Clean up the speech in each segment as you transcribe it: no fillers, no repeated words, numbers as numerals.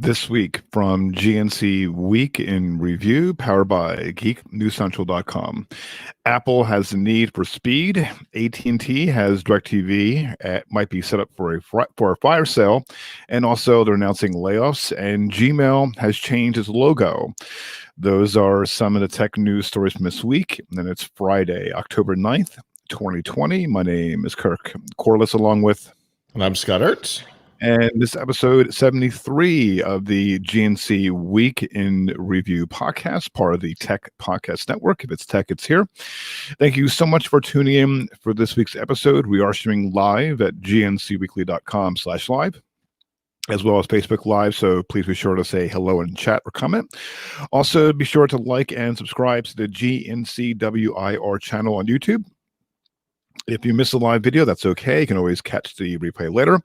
This week from GNC Week in Review, powered by GeekNewsCentral.com. Apple has the need for speed. AT&T has DirectTV. Might be set up for a fire sale, and also they're announcing layoffs. And Gmail has changed its logo. Those are some of the tech news stories from this week. And then it's Friday, October 9th, 2020. My name is Kirk Corliss, along with, and I'm Scott Ertz. And this episode 73 of the GNC Week in Review podcast, part of the Tech Podcast Network. If it's tech, it's here. Thank you so much for tuning in for this week's episode. We are streaming live at gncweekly.com/live, as well as Facebook Live, so please be sure to say hello in chat or comment. Also, be sure to like and subscribe to the GNCWIR channel on YouTube. If you miss a live video, that's okay. You can always catch the replay later.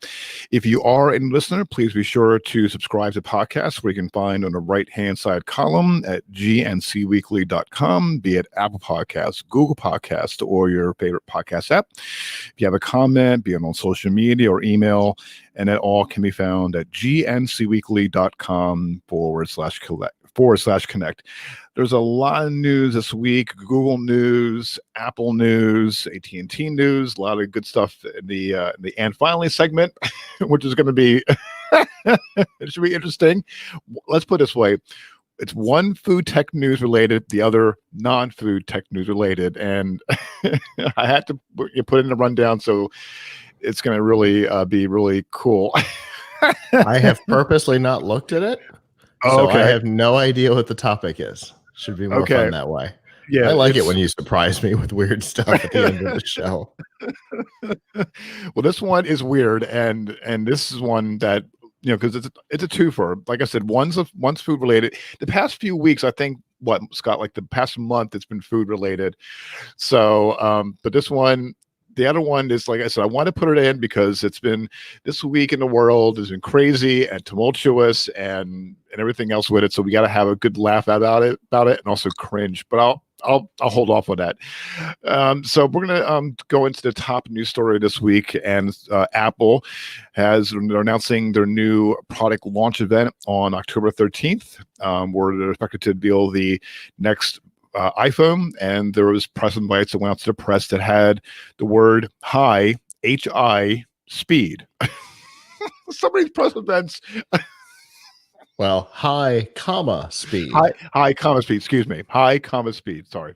If you are a listener, please be sure to subscribe to podcasts, where you can find on the right-hand side column at gncweekly.com, be it Apple Podcasts, Google Podcasts, or your favorite podcast app. If you have a comment, be it on social media or email, and it all can be found at gncweekly.com/connect. There's a lot of news this week: Google news, Apple news, AT&T news, a lot of good stuff in the and finally segment, which is going to be it should be interesting. Let's put it this way: it's one food tech news related, the other non-food tech news related, and I had to put it in the rundown, so it's going to really be really cool. I have purposely not looked at it, so I have no idea what the topic is. Should be more fun that way. Yeah, I like it when you surprise me with weird stuff at the end of the show. Well, this one is weird, and this is one that, you know, because it's a twofer. Like I said, one's food related. The past few weeks, I think, Scott, like the past month, it's been food related. So, but this one. The other one is, like I said, I want to put it in because it's been, this week in the world has been crazy and tumultuous and everything else with it. So we got to have a good laugh about it, and also cringe. But I'll hold off on that. So we're gonna go into the top news story this week, and Apple they're announcing their new product launch event on October 13th, where they're expected to reveal the next iPhone, and there was press invites that went out to the press that had the word "hi" H-I speed. Some of these press events. Well, hi, comma, speed. Hi, comma, speed. Excuse me. Hi, comma, speed. Sorry.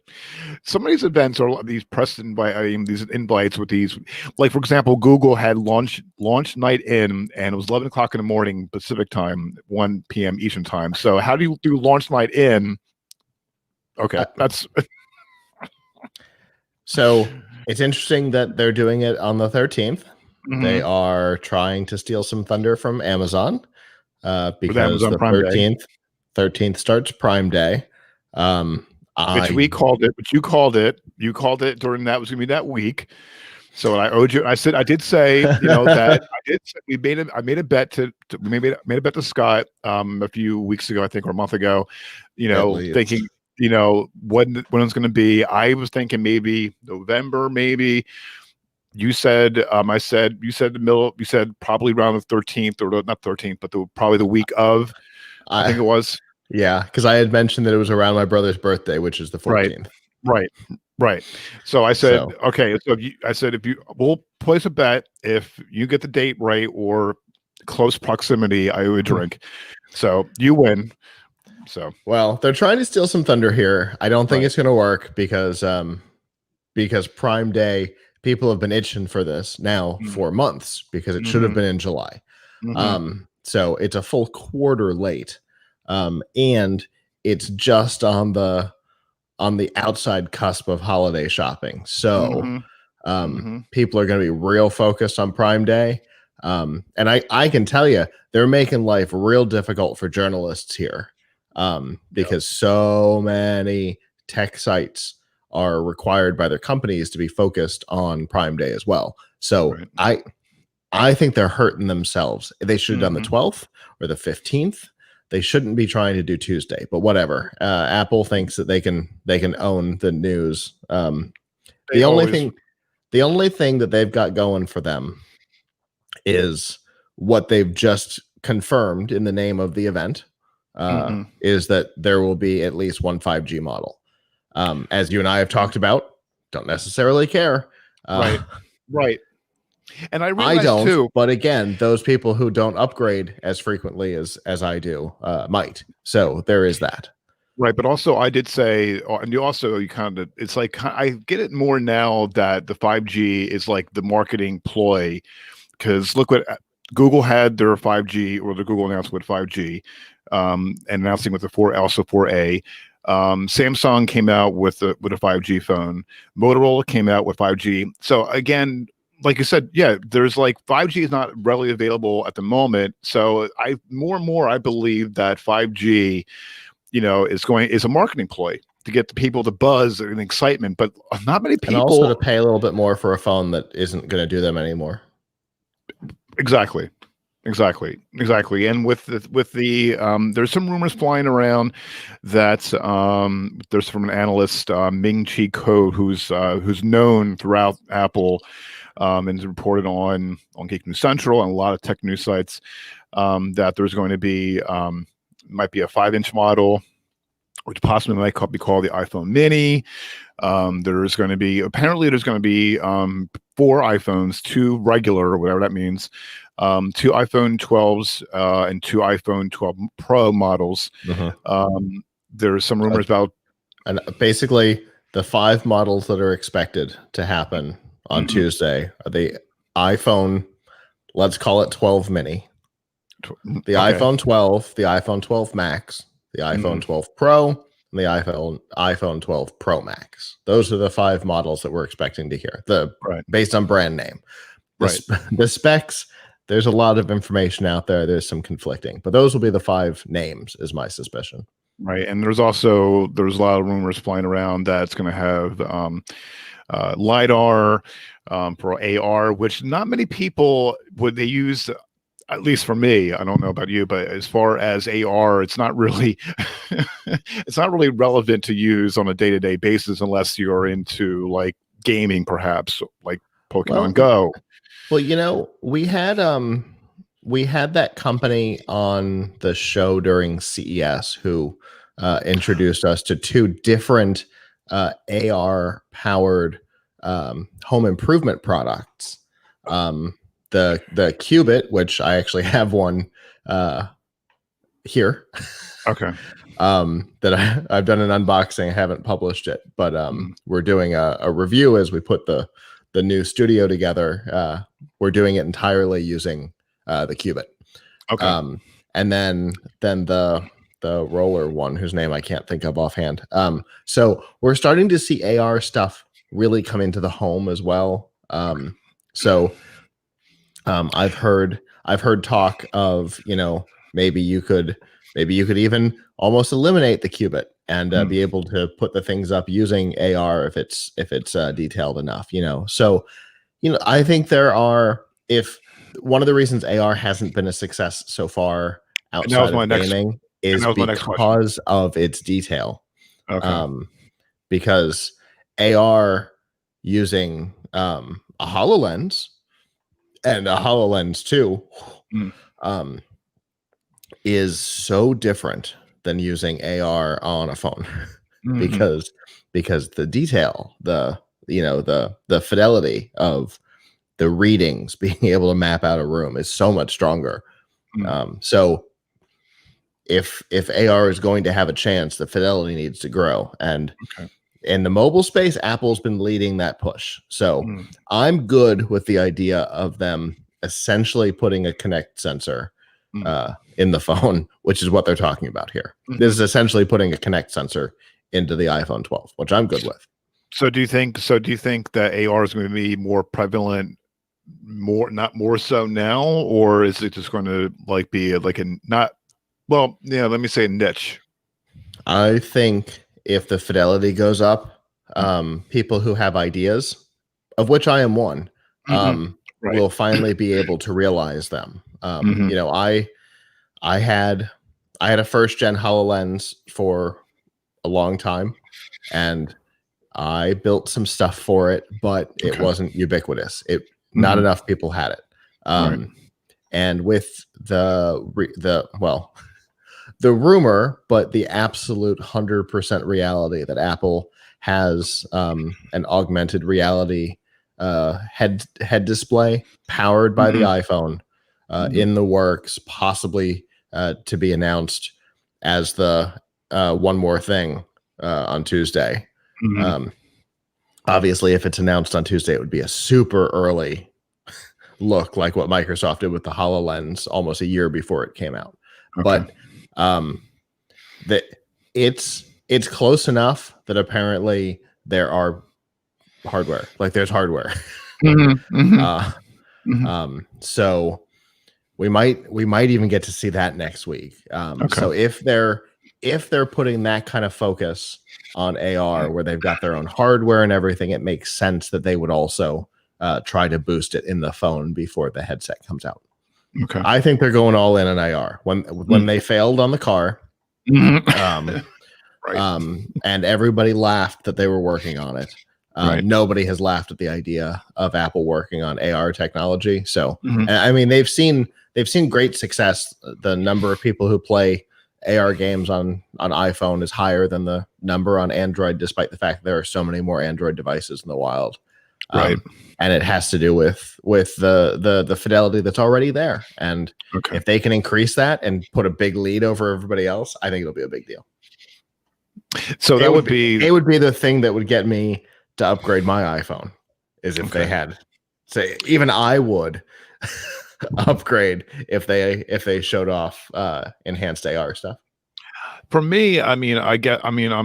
Some of these events are these press these invites with these, like, for example, Google had launch night in, and it was 11 o'clock in the morning Pacific time, 1 p.m. Eastern time. So how do you do launch night in? Okay, that's so it's interesting that they're doing it on the 13th. Mm-hmm. They are trying to steal some thunder from Amazon because Amazon the Prime 13th starts Prime Day. Which we called it, which you called it. You called it during that was going to be that week. So I owed you. I did say, you know, that I made a bet to Scott a few weeks ago, I think, or a month ago, you know, thinking, you know, when it's going to be. I was thinking maybe November, maybe. You said, you said the middle. You said probably around the 13th, or not 13th, but probably the week of. I think it was. Yeah, because I had mentioned that it was around my brother's birthday, which is the 14th. Right. So I said, okay. So we'll place a bet if you get the date right or close proximity, I owe a drink. So you win. So, well, they're trying to steal some thunder here. I don't think it's going to work because Prime Day, people have been itching for this now for months because it should have been in July. So it's a full quarter late, and it's just on the outside cusp of holiday shopping. So people are going to be real focused on Prime Day. And I can tell you, they're making life real difficult for journalists here. Because so many tech sites are required by their companies to be focused on Prime Day as well. So I think they're hurting themselves. They should have done the 12th or the 15th. They shouldn't be trying to do Tuesday, but whatever. Apple thinks that they can own the news. The only thing that they've got going for them is what they've just confirmed in the name of the event is that there will be at least one 5G model. As you and I have talked about, don't necessarily care. Right. And I I realize don't, too. but again, those people who don't upgrade as frequently as I do might. So there is that. Right, but also I did say, and you kind of, it's like I get it more now that the 5G is like the marketing ploy, because look what Google had their 5G, or the Google announcement with 5G, and announcing with the 4A. Samsung came out with a 5G phone. Motorola came out with 5G. So again, like you said, yeah, there's like 5G is not readily available at the moment. So more and more I believe that 5G, is a marketing ploy to get the people to buzz and excitement, but not many people. And also to pay a little bit more for a phone that isn't going to do them anymore. Exactly. And with the there's some rumors flying around that there's from an analyst, Ming Chi Ko, who's known throughout Apple, and is reported on Geek News Central and a lot of tech news sites, that there's going to be might be a 5-inch model, which possibly might be called the iPhone Mini. There's going to be 4 iPhones, 2 regular, or whatever that means, 2 iPhone 12s, and 2 iPhone 12 Pro models. There's some rumors about, and basically the 5 models that are expected to happen on Tuesday are the iPhone, let's call it 12 Mini, the iPhone 12, the iPhone 12 Max, the iPhone 12 Pro, and the iPhone 12 Pro Max. Those are the 5 models that we're expecting to hear. Based on brand name. The specs, there's a lot of information out there. There's some conflicting, but those will be the 5 names, is my suspicion. Right, and there's a lot of rumors flying around that it's going to have LiDAR for AR, which not many people would use. At least for me, I don't know about you, but as far as AR, it's not really it's not really relevant to use on a day-to-day basis unless you're into like gaming, perhaps like Pokemon Go. Well, we had that company on the show during CES who introduced us to 2 different AR powered home improvement products. The Qubit, which I actually have one here. Okay. That I've done an unboxing. I haven't published it, but we're doing a review as we put the new studio together. We're doing it entirely using the Qubit. Okay. And then the roller one, whose name I can't think of offhand. So we're starting to see AR stuff really come into the home as well. I've heard talk of, maybe you could even almost eliminate the Qubit and be able to put the things up using AR if it's detailed enough, So, I think if one of the reasons AR hasn't been a success so far outside of gaming is because of its detail. Okay. Because AR using a HoloLens and a HoloLens 2 is so different than using AR on a phone because the detail, the fidelity of the readings, being able to map out a room is so much stronger. So if AR is going to have a chance, the fidelity needs to grow. And in the mobile space, Apple's been leading that push. So I'm good with the idea of them essentially putting a Kinect sensor in the phone, which is what they're talking about here. This is essentially putting a Kinect sensor into the iPhone 12, which I'm good with. So do you think that AR is going to be more prevalent, not more so now, or is it just going to be like let me say a niche? I think if the fidelity goes up, people who have ideas, of which I am one, will finally be able to realize them. I had a 1st gen HoloLens for a long time, and I built some stuff for it, but it wasn't ubiquitous. Not enough people had it. and with the rumor, but the absolute 100% reality that Apple has an augmented reality head display powered by the iPhone in the works, possibly to be announced as the one more thing on Tuesday. Obviously, if it's announced on Tuesday, it would be a super early look, like what Microsoft did with the HoloLens almost a year before it came out. But that it's close enough that apparently there are hardware, like there's hardware. So we might even get to see that next week. So if they're putting that kind of focus on AR, where they've got their own hardware and everything, it makes sense that they would also try to boost it in the phone before the headset comes out. I think they're going all in on AR. When they failed on the car, and everybody laughed that they were working on it. Nobody has laughed at the idea of Apple working on AR technology. So, I mean, they've seen great success. The number of people who play AR games on iPhone is higher than the number on Android, despite the fact that there are so many more Android devices in the wild. And it has to do with the fidelity that's already there. And if they can increase that and put a big lead over everybody else, I think it'll be a big deal. So that would be the thing that would get me to upgrade my iPhone, is if they had, say, even I would upgrade if they showed off enhanced AR stuff. For me, I'm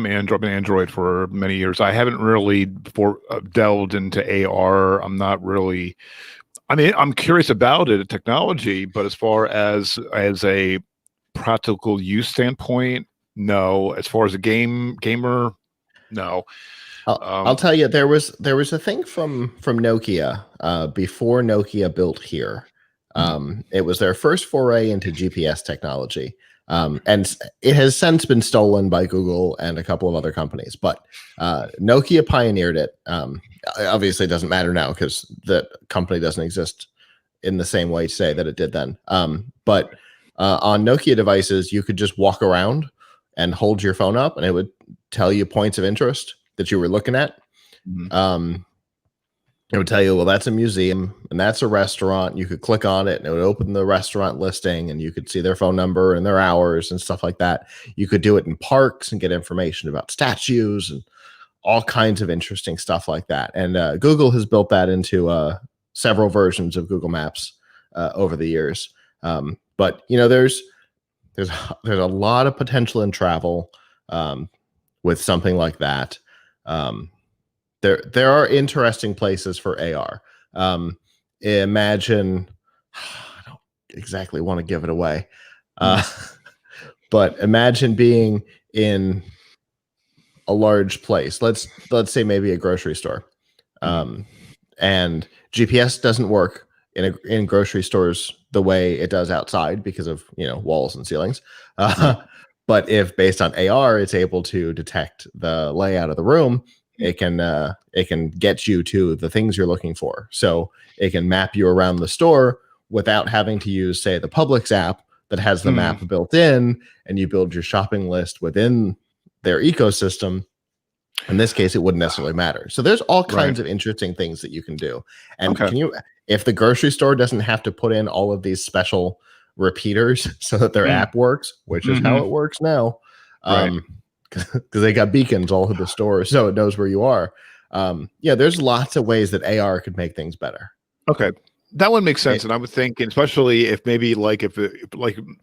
Android for many years. I haven't really delved into AR. I'm not really. I mean, I'm curious about it, technology, but as far as a practical use standpoint, no. As far as a gamer, no. I'll tell you, there was a thing from Nokia before Nokia built here. It was their first foray into GPS technology. And it has since been stolen by Google and a couple of other companies, but Nokia pioneered it. Obviously, it doesn't matter now because the company doesn't exist in the same way today that it did then. But on Nokia devices, you could just walk around and hold your phone up, and it would tell you points of interest that you were looking at. It would tell you, well, that's a museum and that's a restaurant. You could click on it and it would open the restaurant listing, and you could see their phone number and their hours and stuff like that. You could do it in parks and get information about statues and all kinds of interesting stuff like that. And Google has built that into several versions of Google Maps over the years. But there's a lot of potential in travel with something like that. There are interesting places for AR. Imagine, I don't exactly want to give it away, but imagine being in a large place. Let's say maybe a grocery store, and GPS doesn't work in grocery stores the way it does outside because of walls and ceilings. But if based on AR, it's able to detect the layout of the room, it can get you to the things you're looking for. So it can map you around the store without having to use, say, the Publix app that has the map built in, and you build your shopping list within their ecosystem. In this case, it wouldn't necessarily matter. So there's all kinds of interesting things that you can do. And if the grocery store doesn't have to put in all of these special repeaters so that their app works, which is how it works now, because they got beacons all over the store, so it knows where you are. There's lots of ways that AR could make things better. Okay, that would make sense. And I would think, especially if maybe like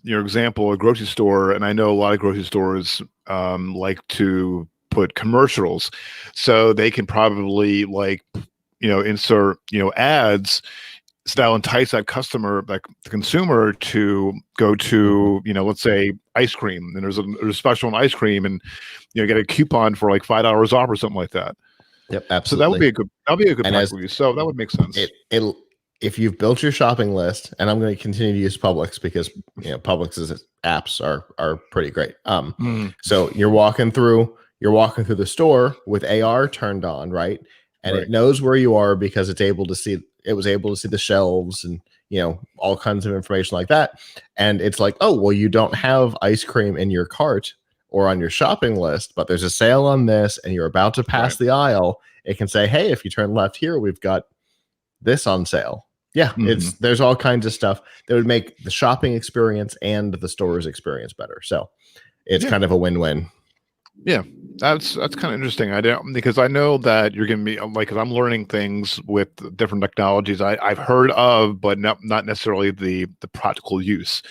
your example, a grocery store, and I know a lot of grocery stores like to put commercials, so they can probably insert ads. So that'll entice that customer, like the consumer, to go to, let's say ice cream, and there's a special on ice cream, and get a coupon for like $5 off or something like that. Yep, absolutely. So that would be a good practical use. So that would make sense. If you've built your shopping list, and I'm going to continue to use Publix because Publix's apps are pretty great. So you're walking through the store with AR turned on, right? and it knows where you are because it was able to see the shelves and, all kinds of information like that. And it's like, oh, well, you don't have ice cream in your cart or on your shopping list, but there's a sale on this and you're about to pass the aisle. It can say, hey, if you turn left here, we've got this on sale. Yeah, there's all kinds of stuff that would make the shopping experience and the store's experience better. So it's kind of a win-win. Yeah, that's kind of interesting. Because I know that you're going to be like, 'cause I'm learning things with different technologies I've heard of, but not necessarily the practical use.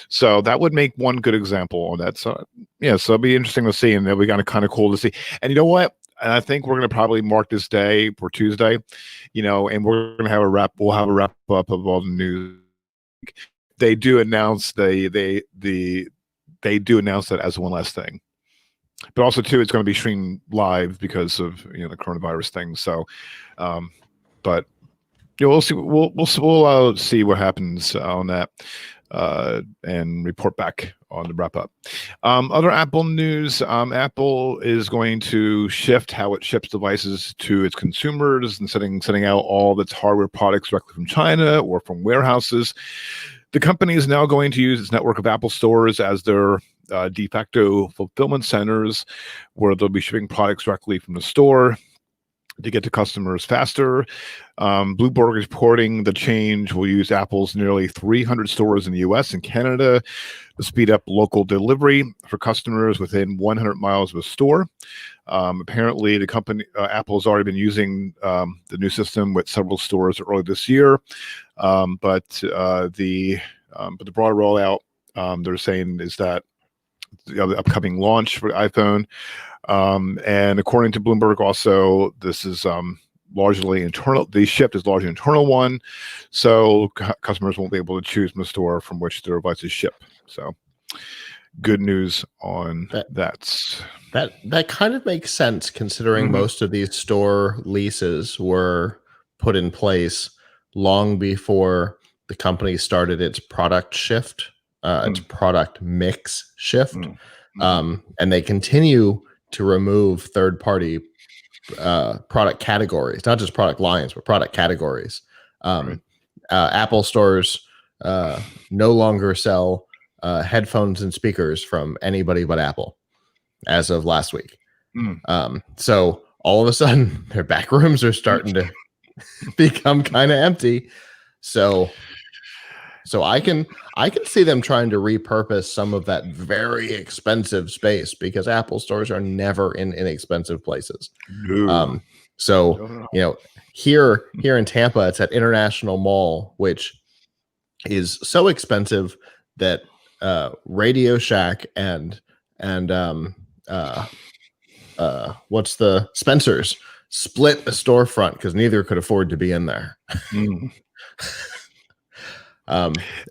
So that would make one good example on that. So so it'll be interesting to see, and it'll be kind of cool to see. And you know what? And I think we're going to probably mark this day for Tuesday, and we're going to have we'll have a wrap up of all the news. They do announce they do announce that as one last thing. But also too, it's going to be streamed live because of the coronavirus thing. So, but we'll see. We'll see what happens on that, and report back on the wrap up. Other Apple news: Apple is going to shift how it ships devices to its consumers and sending out all of its hardware products directly from China or from warehouses. The company is now going to use its network of Apple stores as their de facto fulfillment centers, where they'll be shipping products directly from the store to get to customers faster. Bloomberg is reporting the change will use Apple's nearly 300 stores in the US and Canada to speed up local delivery for customers within 100 miles of a store. Apparently, the company Apple has already been using the new system with several stores early this year, but the broader rollout they're saying is that the upcoming launch for iPhone, and according to Bloomberg, also this is largely internal. The shift is largely internal one, so customers won't be able to choose from the store from which their devices ship. So, good news on that. That kind of makes sense considering most of these store leases were put in place long before the company started its product shift, its product mix shift. And they continue to remove third-party product categories, not just product lines, but product categories. Apple stores no longer sell headphones and speakers from anybody but Apple as of last week. So all of a sudden their back rooms are starting to become kind of empty. So I can see them trying to repurpose some of that very expensive space, because Apple stores are never in inexpensive places. So here in Tampa, it's at International Mall, which is so expensive that Radio Shack and what's the Spencer's split a storefront because neither could afford to be in there.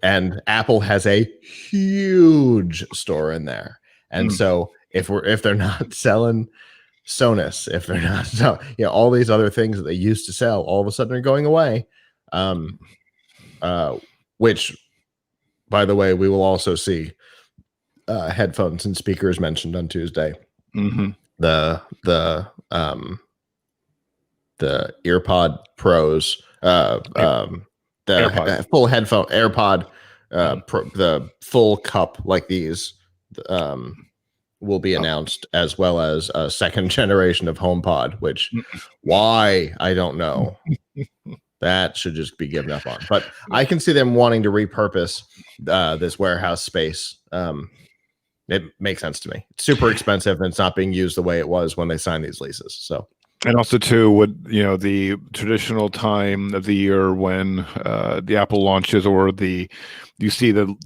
And Apple has a huge store in there. And so if they're not selling Sonos, if they're not selling, all these other things that they used to sell, all of a sudden are going away. Which, by the way, we will also see headphones and speakers mentioned on Tuesday. The EarPod Pros, the full headphone AirPod, the full cup like these will be announced, as well as a second generation of HomePod, which why I don't know. That should just be given up on. But I can see them wanting to repurpose this warehouse space. It makes sense to me. It's super expensive, and it's not being used the way it was when they signed these leases. So. And also, too, would the traditional time of the year when the Apple launches, or you see the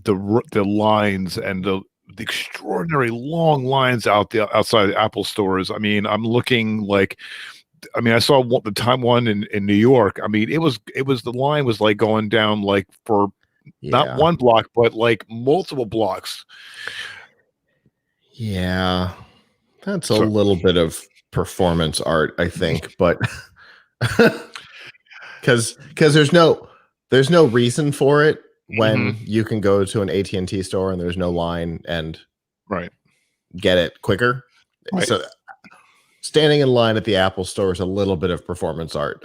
lines and the extraordinary long lines outside the Apple stores. I mean, I'm looking like, I saw the time one in New York. I mean, it was the line was like going down like for not one block, but like multiple blocks. Yeah, that's a little bit of performance art, I think, but because there's no reason for it when you can go to an AT&T store and there's no line and get it quicker. So standing in line at the Apple Store is a little bit of performance art.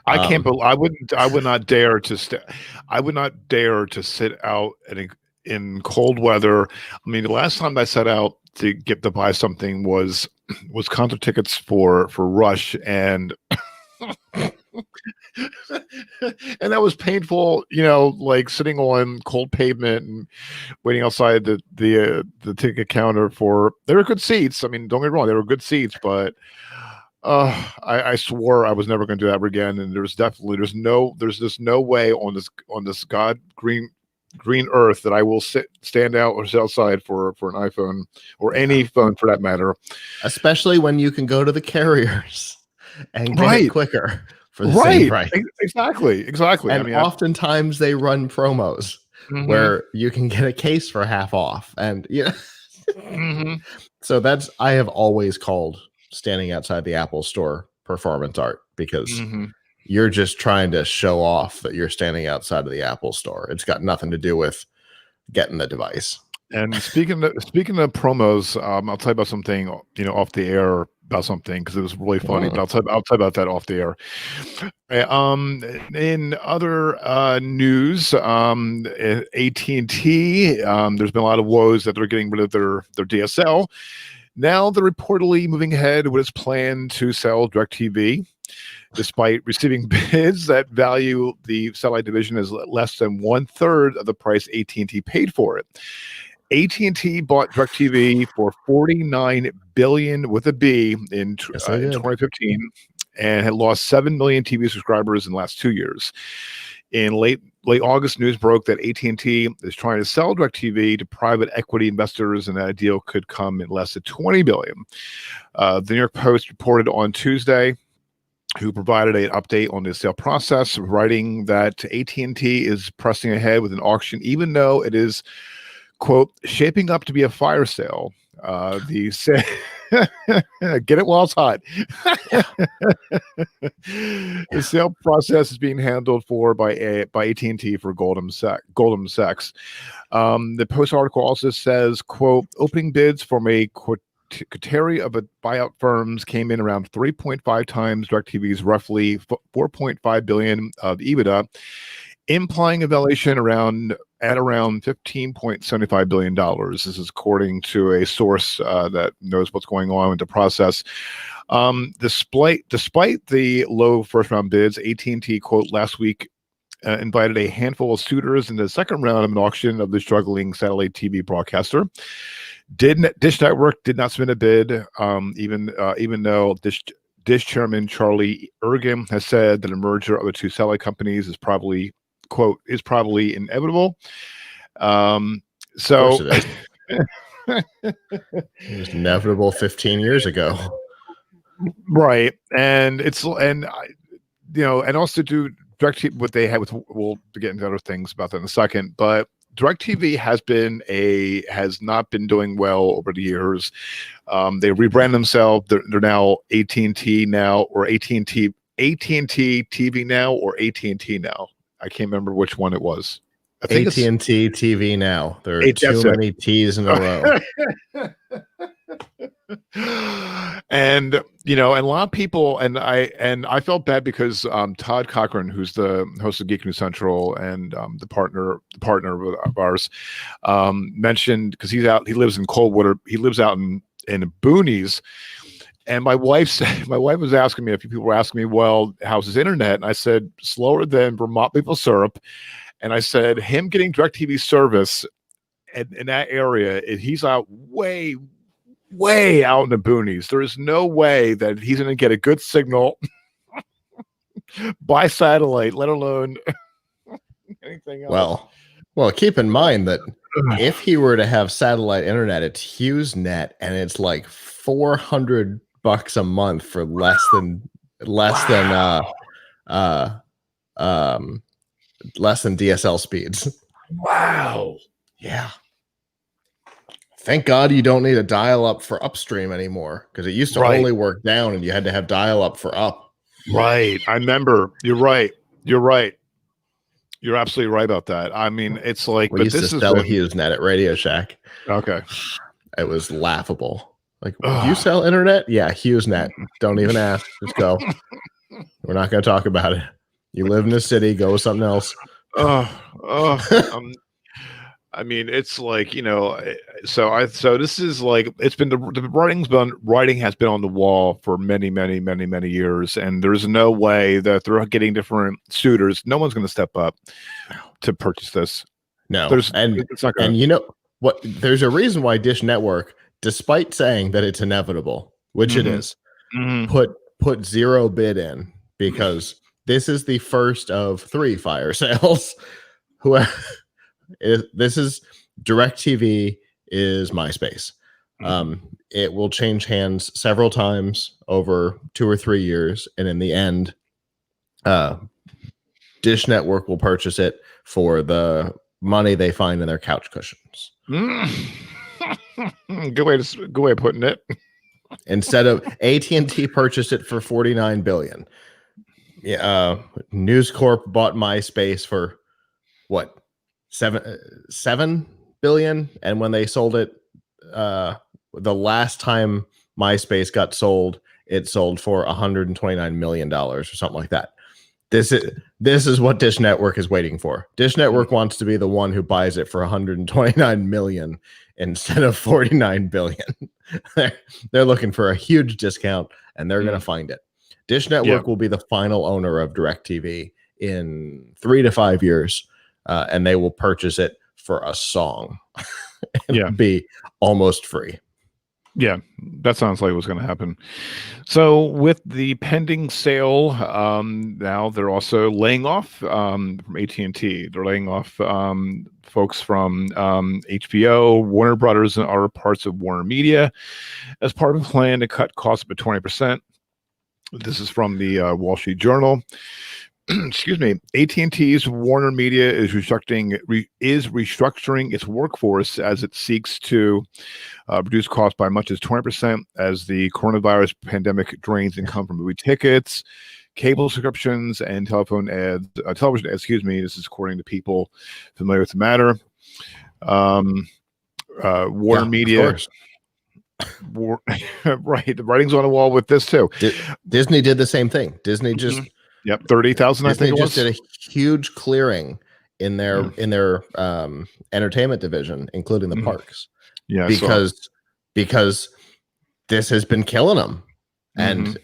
I can't believe I would not dare to I would not dare to sit out in cold weather. I mean, the last time I set out to buy something was concert tickets for Rush, and and that was painful, like sitting on cold pavement and waiting outside the ticket counter they were good seats. I mean, don't get me wrong, they were good seats, but I swore I was never going to do that ever again. And there's just no way on this god green earth that I will stand out or sit outside for an iPhone or any phone for that matter. Especially when you can go to the carriers and get it quicker for the same price. Exactly. And I mean, oftentimes they run promos where you can get a case for half off. And so I have always called standing outside the Apple Store performance art, because you're just trying to show off that you're standing outside of the Apple Store. It's got nothing to do with getting the device. And speaking of promos, I'll tell you about something, off the air about something, because it was really funny. But I'll tell you about that off the air. In other news, AT&T, there's been a lot of woes that they're getting rid of their DSL. Now they're reportedly moving ahead with its plan to sell DirectTV, despite receiving bids that value the satellite division as less than 1/3 of the price AT&T paid for it. AT&T bought DirectTV for $49 billion with a B in 2015, and had lost 7 million TV subscribers in the last 2 years. In late August, news broke that AT&T is trying to sell DirectTV to private equity investors, and that deal could come in less than $20 billion. The New York Post reported on Tuesday, who provided an update on the sale process, writing that AT&T is pressing ahead with an auction, even though it is, quote, shaping up to be a fire sale. Get it while it's hot. The sale process is being handled by AT&T for Goldman Sachs. The Post article also says, quote, opening bids from a coterie of buyout firms came in around 3.5 times DirectTV's roughly $4.5 billion of EBITDA, implying a valuation at around $15.75 billion. This is according to a source that knows what's going on with the process. Despite the low first-round bids, AT&T, quote, last week invited a handful of suitors in the second round of an auction of the struggling satellite TV broadcaster. Dish Network did not submit a bid, even though Dish chairman Charlie Ergen has said that a merger of the two satellite companies is probably, quote, inevitable. So it was inevitable 15 years ago. Right. And also do DirectTV, what they had with, we'll get into other things about that in a second, but DirectTV has not been doing well over the years. They rebrand themselves. They're now AT&T now, or AT&T TV now, or AT&T now. I can't remember which one it was. I think AT&T TV now. There are too many T's in a row. And and a lot of people, and I felt bad because Todd Cochran, who's the host of Geek News Central and the partner of ours, mentioned, because he lives in Coldwater, he lives out in the boonies. And my wife was asking me, a few people were asking me, well, how's his internet? And I said, slower than Vermont maple syrup. And I said, him getting DirecTV service in that area, he's out way out in the boonies. There is no way that he's going to get a good signal by satellite, let alone anything else. Well, keep in mind that if he were to have satellite internet, it's HughesNet, and it's like $400 a month for less than DSL speeds. Wow. Yeah. Thank God you don't need a dial-up for upstream anymore, because it used to only work down, and you had to have dial-up for up. Right. I remember. You're right. You're absolutely right about that. I mean, it's like, we used to sell HughesNet at Radio Shack. Okay. It was laughable. Like, do you sell internet? Yeah, HughesNet. Don't even ask. Just go. We're not going to talk about it. You live in the city. Go with something else. I mean, it's like, so this is like, it's been the writing has been on the wall for many, many, many, many years, and there's no way that they're getting different suitors. No one's going to step up to purchase this. No, it's not gonna. And you know what? There's a reason why Dish Network, despite saying that it's inevitable, which it is, put zero bid in, because this is the first of 3 fire sales. This is DirectTV is MySpace. It will change hands several times over 2 or 3 years, and in the end, Dish Network will purchase it for the money they find in their couch cushions. Good way of putting it. Instead of AT&T purchased it for $49 billion. Yeah, News Corp bought MySpace for what, $7 billion, and when they sold it, the last time MySpace got sold, it sold for $129 million or something like that. This is what Dish Network is waiting for. Dish Network wants to be the one who buys it for $129 million instead of $49 billion. They're looking for a huge discount, and they're going to find it. Dish Network will be the final owner of DirectTV in 3 to 5 years, and they will purchase it for a song. And be almost free. Yeah, that sounds like what's going to happen. So with the pending sale, now they're also laying off from AT&T. They're laying off folks from HBO, Warner Brothers, and other parts of Warner Media as part of a plan to cut costs by 20%. This is from the Wall Street Journal. Excuse me. AT&T's Warner Media is restructuring its workforce as it seeks to reduce costs by much as 20% as the coronavirus pandemic drains income from movie tickets, cable subscriptions, and television ads. This is according to people familiar with the matter. Warner Media. Right. The writing's on the wall with this too. Disney did the same thing. Disney just 30,000. I think it was. Did a huge clearing in their entertainment division, including the parks. Yeah, because this has been killing them, and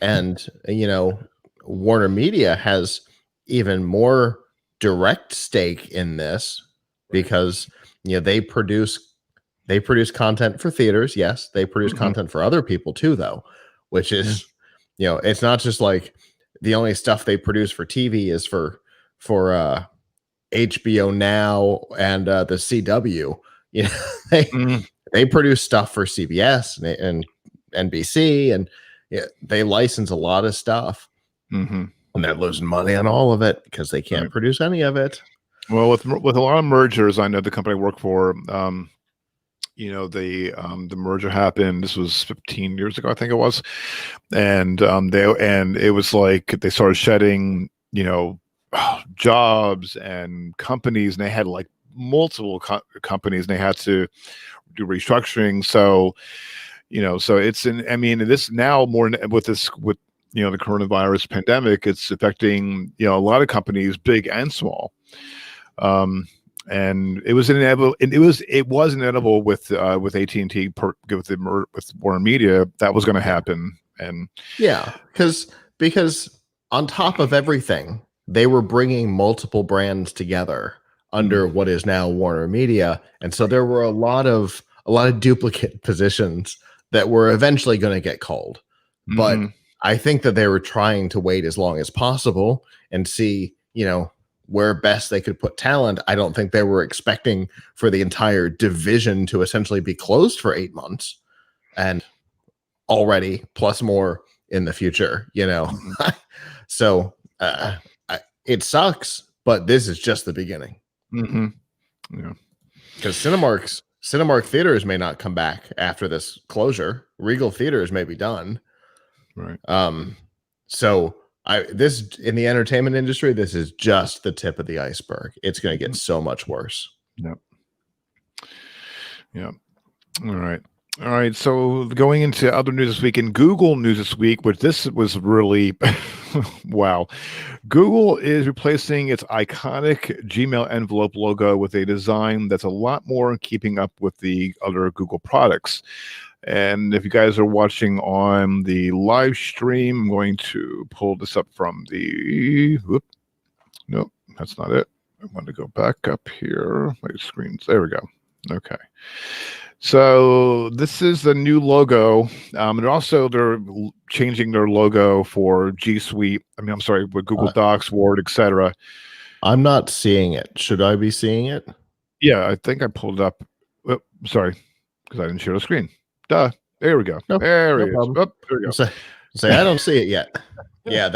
Warner Media has even more direct stake in this because they produce content for theaters. Yes, they produce content for other people too, though, which is it's not just like the only stuff they produce for TV is for HBO Now and the CW. They produce stuff for CBS and NBC, and they license a lot of stuff, and they're losing money on all of it because they can't produce any of it. Well, with a lot of mergers, I know the company I work for. The merger happened. This was 15 years ago, I think it was, and it was like they started shedding, jobs and companies, and they had like multiple companies, and they had to do restructuring. So, this now more with the coronavirus pandemic, it's affecting a lot of companies, big and small. And it was inevitable. It was inevitable with AT&T with Warner Media that was going to happen. And because on top of everything, they were bringing multiple brands together under what is now Warner Media, and so there were a lot of duplicate positions that were eventually going to get culled. But I think that they were trying to wait as long as possible and see, where best they could put talent. I don't think they were expecting for the entire division to essentially be closed for 8 months and already plus more in the future, So it sucks, but this is just the beginning. Yeah. Because Cinemark theaters may not come back after this closure. Regal theaters may be done. Right. So this in the entertainment industry, this is just the tip of the iceberg. It's going to get so much worse. Yep. All right. All right, so going into other news this week, in Google news this week, which this was really wow. Google is replacing its iconic Gmail envelope logo with a design that's a lot more in keeping up with the other Google products. And if you guys are watching on the live stream, I'm going to pull this up from the, whoop, nope, that's not it. I want to go back up here. My screens, there we go. Okay. So this is the new logo, and also they're changing their logo for G Suite. I mean, I'm sorry, with Google Docs, Word, etc. I'm not seeing it. Should I be seeing it? Yeah, I think I pulled it up. Oh, sorry, because I didn't share the screen. Duh. There we go. No, there no it is. problem. Oh, there we go. Say I don't see it yet. Yeah,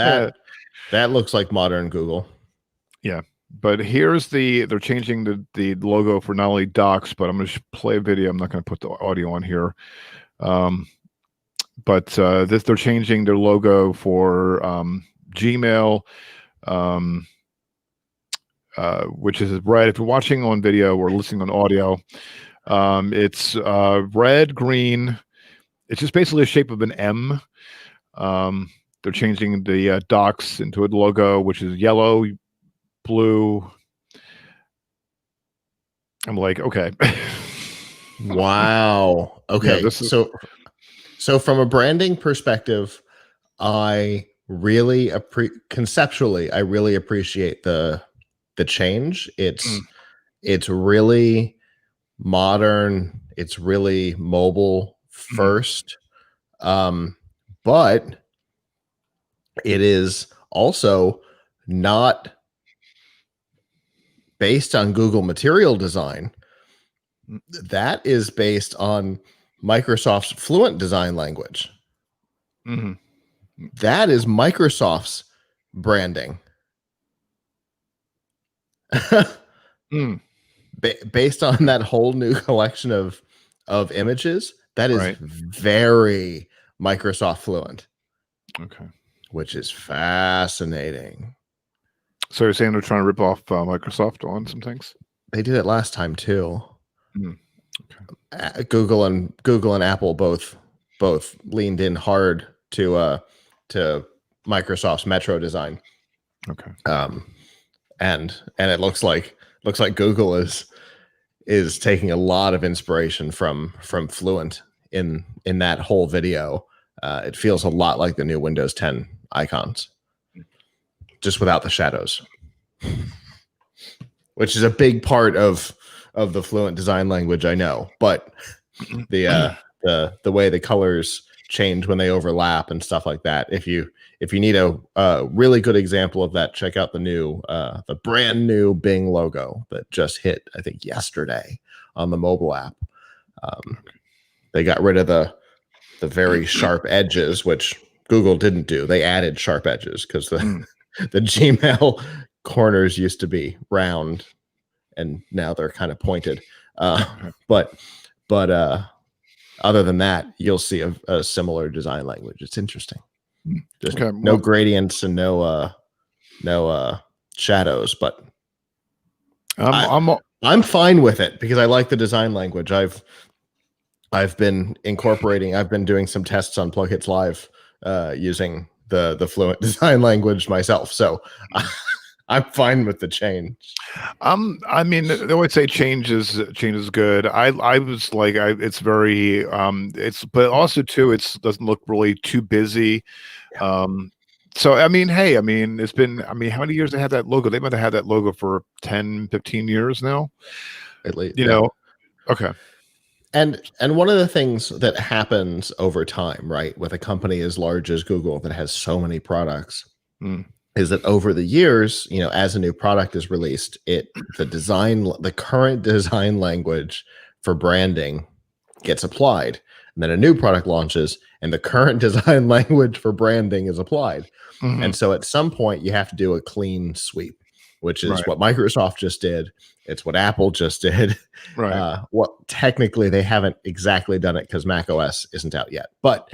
that looks like modern Google. Yeah. But here's they're changing the logo for not only Docs, but I'm going to play a video. I'm not going to put the audio on here. But they're changing their logo for Gmail, which is red. If you're watching on video or listening on audio, it's red, green. It's just basically the shape of an M. They're changing the Docs into a logo, which is yellow, blue. I'm like, okay. Wow. Okay. Yeah, so from a branding perspective, I really conceptually, I really appreciate the change. It's really modern. It's really mobile first. But it is also not based on Google Material Design. That is based on Microsoft's Fluent design language. That is Microsoft's branding. Based on that whole new collection of images, that is very Microsoft Fluent. Okay. Which is fascinating. So you're saying they're trying to rip off Microsoft on some things? They did it last time too. Okay. Google and Apple both leaned in hard to Microsoft's Metro design. Okay. And it looks like Google is taking a lot of inspiration from Fluent in that whole video. It feels a lot like the new Windows 10 icons, just without the shadows, which is a big part of the Fluent design language, I know. But the way the colors change when they overlap and stuff like that. If you need a really good example of that, check out the brand new Bing logo that just hit, I think, yesterday on the mobile app. They got rid of the very sharp edges, which Google didn't do. They added sharp edges because the Gmail corners used to be round and now they're kind of pointed. But other than that, you'll see a similar design language. It's interesting. Just no gradients and no shadows, but I'm fine with it because I like the design language. I've been doing some tests on Plug Hits Live using the Fluent design language myself. So I'm fine with the change. I mean, they always say change is good. I was like, it's very, but also too, it doesn't look really too busy. So, I mean, hey, it's been, how many years they had that logo? They might have had that logo for 10, 15 years now. At least, you know? Okay. And one of the things that happens over time, right, with a company as large as Google that has so many products, is that over the years, as a new product is released, the current design language for branding gets applied. And then a new product launches and the current design language for branding is applied. And so at some point you have to do a clean sweep, which is what Microsoft just did. It's what Apple just did. What technically they haven't exactly done it because Mac OS isn't out yet. But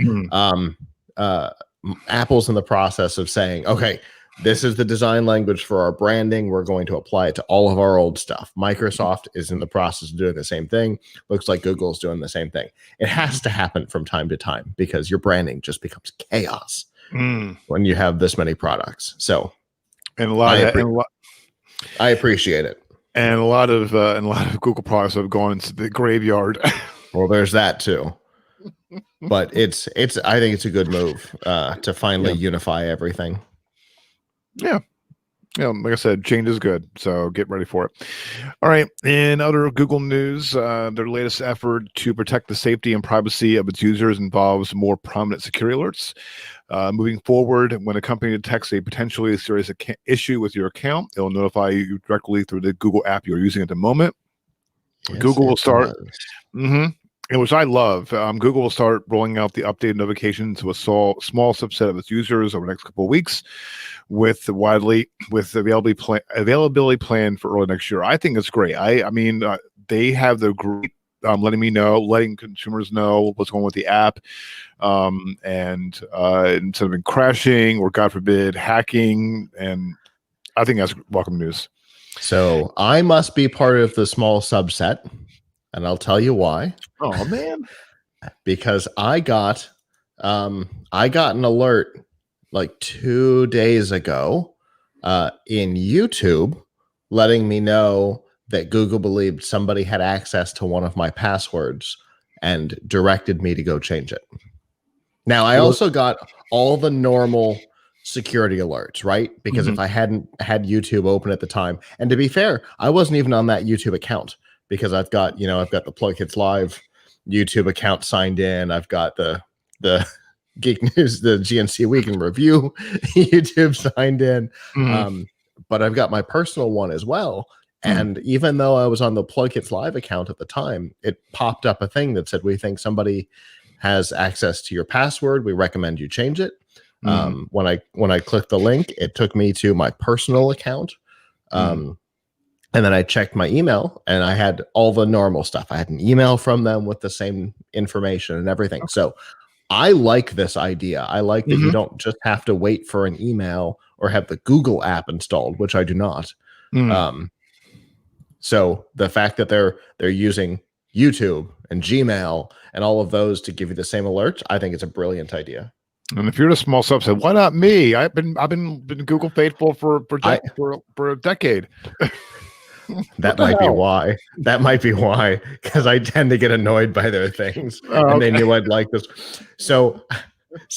Apple's in the process of saying, okay, this is the design language for our branding. We're going to apply it to all of our old stuff. Microsoft is in the process of doing the same thing. Looks like Google's doing the same thing. It has to happen from time to time because your branding just becomes chaos when you have this many products. So, and I appreciate it. And a lot of Google products have gone into the graveyard. Well, there's that too. But it's I think it's a good move to finally unify everything. Yeah. Yeah, like I said, change is good, so get ready for it. All right, in other Google news, their latest effort to protect the safety and privacy of its users involves more prominent security alerts. Moving forward, when a company detects a potentially serious issue with your account, it'll notify you directly through the Google app you're using at the moment. Yes, Google will start... And which I love. Google will start rolling out the updated notifications to a small subset of its users over the next couple of weeks, with availability planned for early next year. I think it's great. I mean, they have the great letting consumers know what's going on with the app, and instead of crashing or, God forbid, hacking. And I think that's welcome news. So I must be part of the small subset. And I'll tell you why. Oh man. Because I got an alert like 2 days ago in YouTube letting me know that Google believed somebody had access to one of my passwords and directed me to go change it. Now, I also got all the normal security alerts, right? Because if I hadn't had YouTube open at the time, and to be fair, I wasn't even on that YouTube account. Because I've got the Plug Kids Live YouTube account signed in. I've got the Geek News, the GNC Week in Review YouTube signed in. But I've got my personal one as well. And even though I was on the Plug Kids Live account at the time, it popped up a thing that said, we think somebody has access to your password. We recommend you change it. When I clicked the link, it took me to my personal account. And then I checked my email and I had all the normal stuff. I had an email from them with the same information and everything. Okay. So I like this idea. I like that you don't just have to wait for an email or have the Google app installed, which I do not. So the fact that they're using YouTube and Gmail and all of those to give you the same alerts, I think it's a brilliant idea. And if you're a small subset, why not me? I've been Google faithful for a decade. That might be why. That might be why, because I tend to get annoyed by their things, and they knew I'd like this. So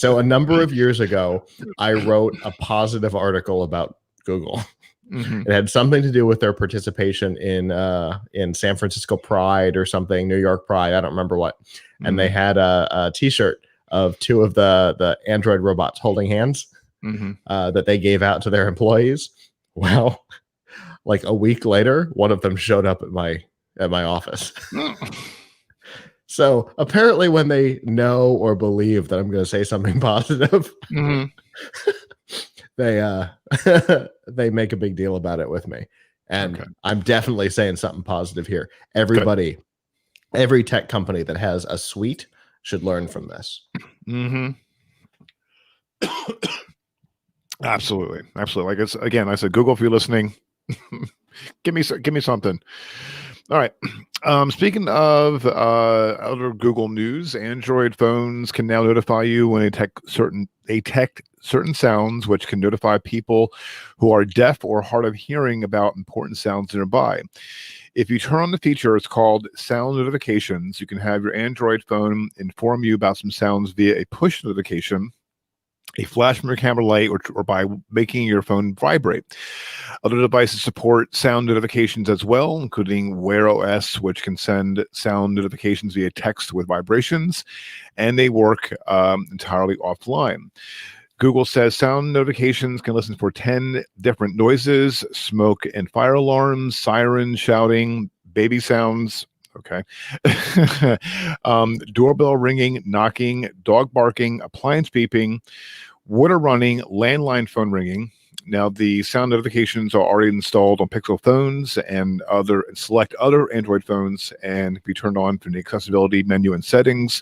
a number of years ago, I wrote a positive article about Google. It had something to do with their participation in San Francisco Pride or something, New York Pride. I don't remember what. And they had a T-shirt of two of the android robots holding hands that they gave out to their employees. Well, like a week later, one of them showed up at my office. So apparently when they know or believe that I'm going to say something positive, they make a big deal about it with me. And I'm definitely saying something positive here. Everybody, every tech company that has a suite should learn from this. Absolutely. Like it's, again, I said, Google, if you're listening, give me something. All right. Speaking of other Google news, Android phones can now notify you when they detect certain sounds, which can notify people who are deaf or hard of hearing about important sounds nearby. If you turn on the feature, it's called Sound Notifications. You can have your Android phone inform you about some sounds via a push notification, a flash from your camera light, or by making your phone vibrate. Other devices support sound notifications as well, including Wear OS, which can send sound notifications via text with vibrations, and they work entirely offline. Google says sound notifications can listen for 10 different noises: smoke and fire alarms, sirens, shouting, baby sounds, doorbell ringing, knocking, dog barking, appliance beeping, water running, landline phone ringing. Now, the sound notifications are already installed on Pixel phones and select other Android phones, and can be turned on from the accessibility menu and settings.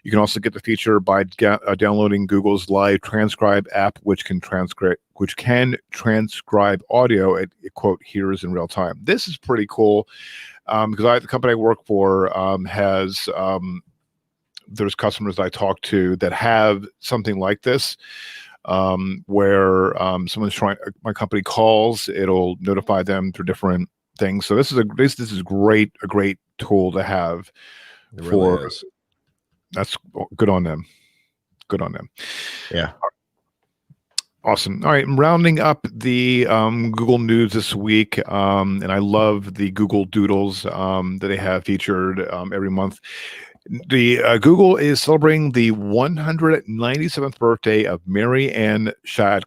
You can also get the feature by downloading Google's Live Transcribe app, which can transcribe which can transcribe audio. It quote hears in real time. This is pretty cool because the company I work for has there's customers that I talk to that have something like this, where someone's trying. My company calls, it'll notify them through different things. So this is a great tool to have. It For really is. That's good on them. Good on them. Yeah. Awesome. All right, I'm rounding up the Google News this week, and I love the Google Doodles that they have featured every month. The Google is celebrating the 197th birthday of Mary Ann Shadd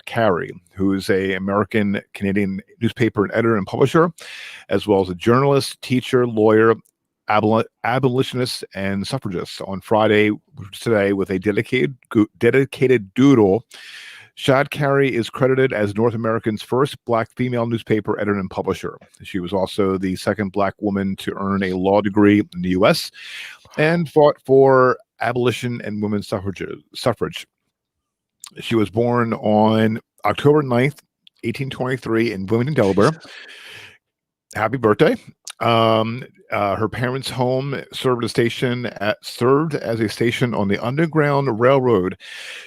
Cary, who is a American Canadian newspaper and editor and publisher, as well as a journalist, teacher, lawyer, abolitionist, and suffragist. On Friday, today, with a dedicated doodle. Shadd Cary is credited as North America's first Black female newspaper editor and publisher. She was also the second Black woman to earn a law degree in the U.S. and fought for abolition and women's suffrage. She was born on October 9th, 1823 in Wilmington, Delaware. Happy birthday. Her parents' home served as a station on the Underground Railroad.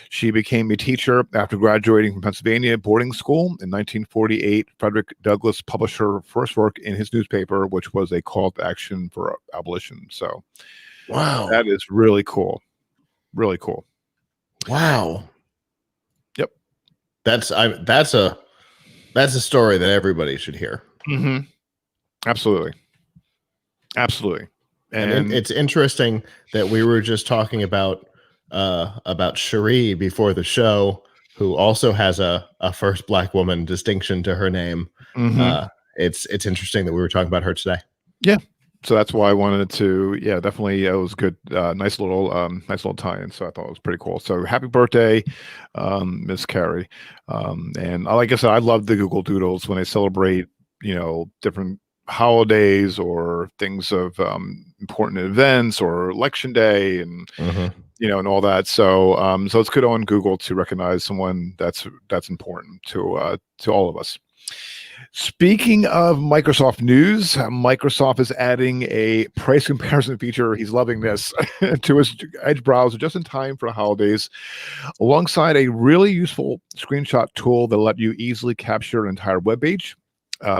She became a teacher after graduating from Pennsylvania boarding school in 1948. Frederick Douglass published her first work in his newspaper, which was a call to action for abolition. So, wow, that is really cool. Really cool. Wow. Yep. That's a story that everybody should hear. Mm-hmm. Absolutely. And it's interesting that we were just talking about Cherie before the show, who also has a first Black woman distinction to her name. Mm-hmm. It's interesting that we were talking about her today. Yeah. So that's why I wanted to, definitely. It was good. Nice little tie-in. So I thought it was pretty cool. So happy birthday, Miss Cary. And like I said, I love the Google Doodles when they celebrate, different holidays or things of important events or election day and and all that. So so it's good on Google to recognize someone that's important to all of us. Speaking of Microsoft news, Microsoft is adding a price comparison feature. He's loving this to his Edge browser just in time for the holidays, alongside a really useful screenshot tool that'll let you easily capture an entire web page.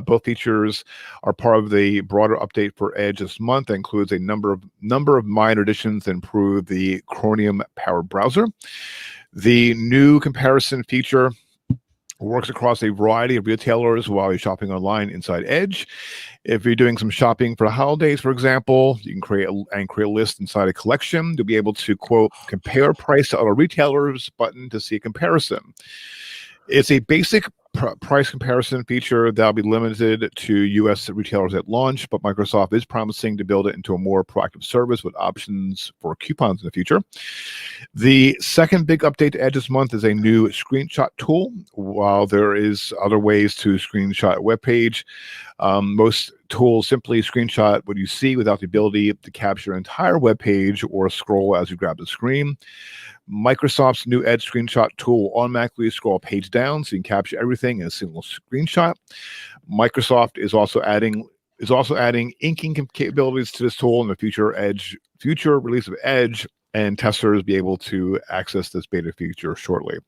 Both features are part of the broader update for Edge this month that includes a number of minor additions that improve the Chromium-powered browser. The new comparison feature works across a variety of retailers while you're shopping online inside Edge. If you're doing some shopping for the holidays, for example, you can create a list inside a collection to be able to, quote, compare price to other retailers button to see a comparison. It's a basic price comparison feature that'll be limited to U.S. retailers at launch, but Microsoft is promising to build it into a more proactive service with options for coupons in the future. The second big update to Edge this month is a new screenshot tool. While there is other ways to screenshot a web page, most tools simply screenshot what you see without the ability to capture an entire web page or scroll as you grab the screen. Microsoft's new Edge screenshot tool will automatically scroll a page down so you can capture everything in a single screenshot. Microsoft is also adding inking capabilities to this tool in the future release of Edge, and testers will be able to access this beta feature shortly.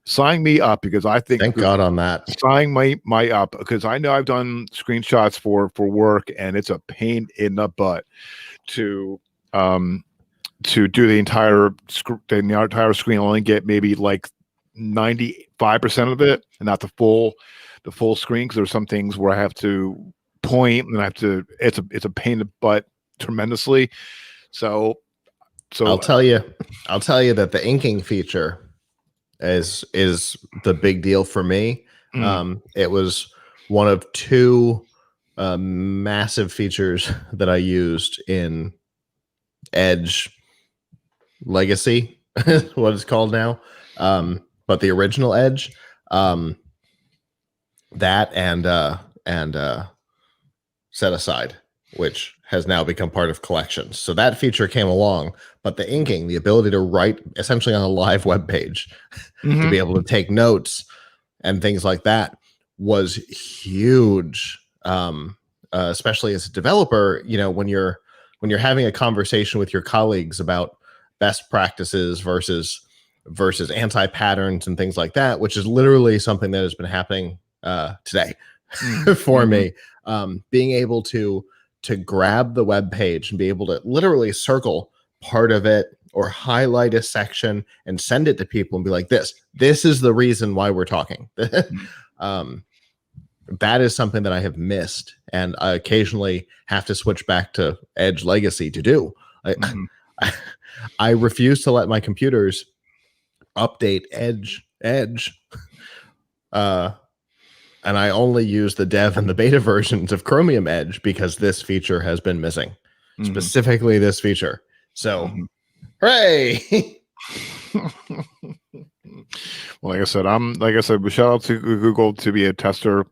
Sign me up, because I think, thank God on that. Sign my up, because I know I've done screenshots for work, and it's a pain in the butt to do the entire screen. Only get maybe like 95% of it, and not the full screen, because there's some things where I have to point and it's a pain in the butt tremendously. So I'll tell you that the inking feature is the big deal for me. It was one of two massive features that I used in Edge Legacy, what it's called now, but the original Edge, that and Set Aside, which has now become part of collections. So that feature came along, but the inking, the ability to write essentially on a live web page, to be able to take notes, and things like that was huge. Especially as a developer, when you're having a conversation with your colleagues about best practices versus anti-patterns and things like that, which is literally something that has been happening today for me. Being able to grab the web page and be able to literally circle part of it or highlight a section and send it to people and be like, this is the reason why we're talking. That is something that I have missed, and I occasionally have to switch back to Edge Legacy to do. I refuse to let my computers update Edge, and I only use the dev and the beta versions of Chromium Edge because this feature has been missing, specifically this feature. So, hooray! Well, like I said, shout out to Google to be a tester.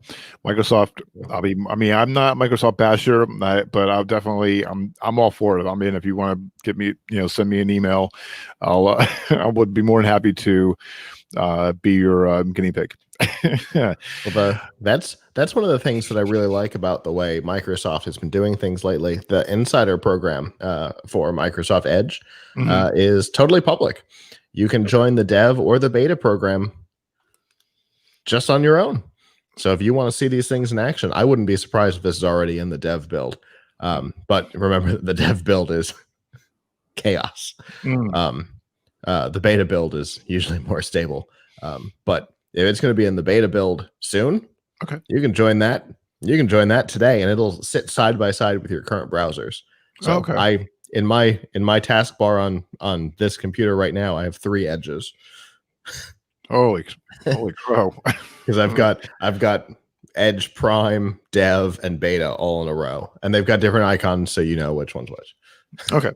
Microsoft, I'm not a Microsoft basher, but I'm all for it. I mean, if you want to get me, send me an email, I would be more than happy to be your guinea pig. Well, that's one of the things that I really like about the way Microsoft has been doing things lately. The Insider program for Microsoft Edge is totally public. You can join the dev or the beta program just on your own. So if you want to see these things in action, I wouldn't be surprised if this is already in the dev build. But remember, the dev build is chaos. The beta build is usually more stable. But if it's going to be in the beta build soon, okay, you can join that. You can join that today, and it'll sit side by side with your current browsers. So in my taskbar on this computer right now, I have 3 edges. Holy crow! Because I've got Edge, Prime, Dev, and Beta all in a row, and they've got different icons, so you know which one's which. Okay.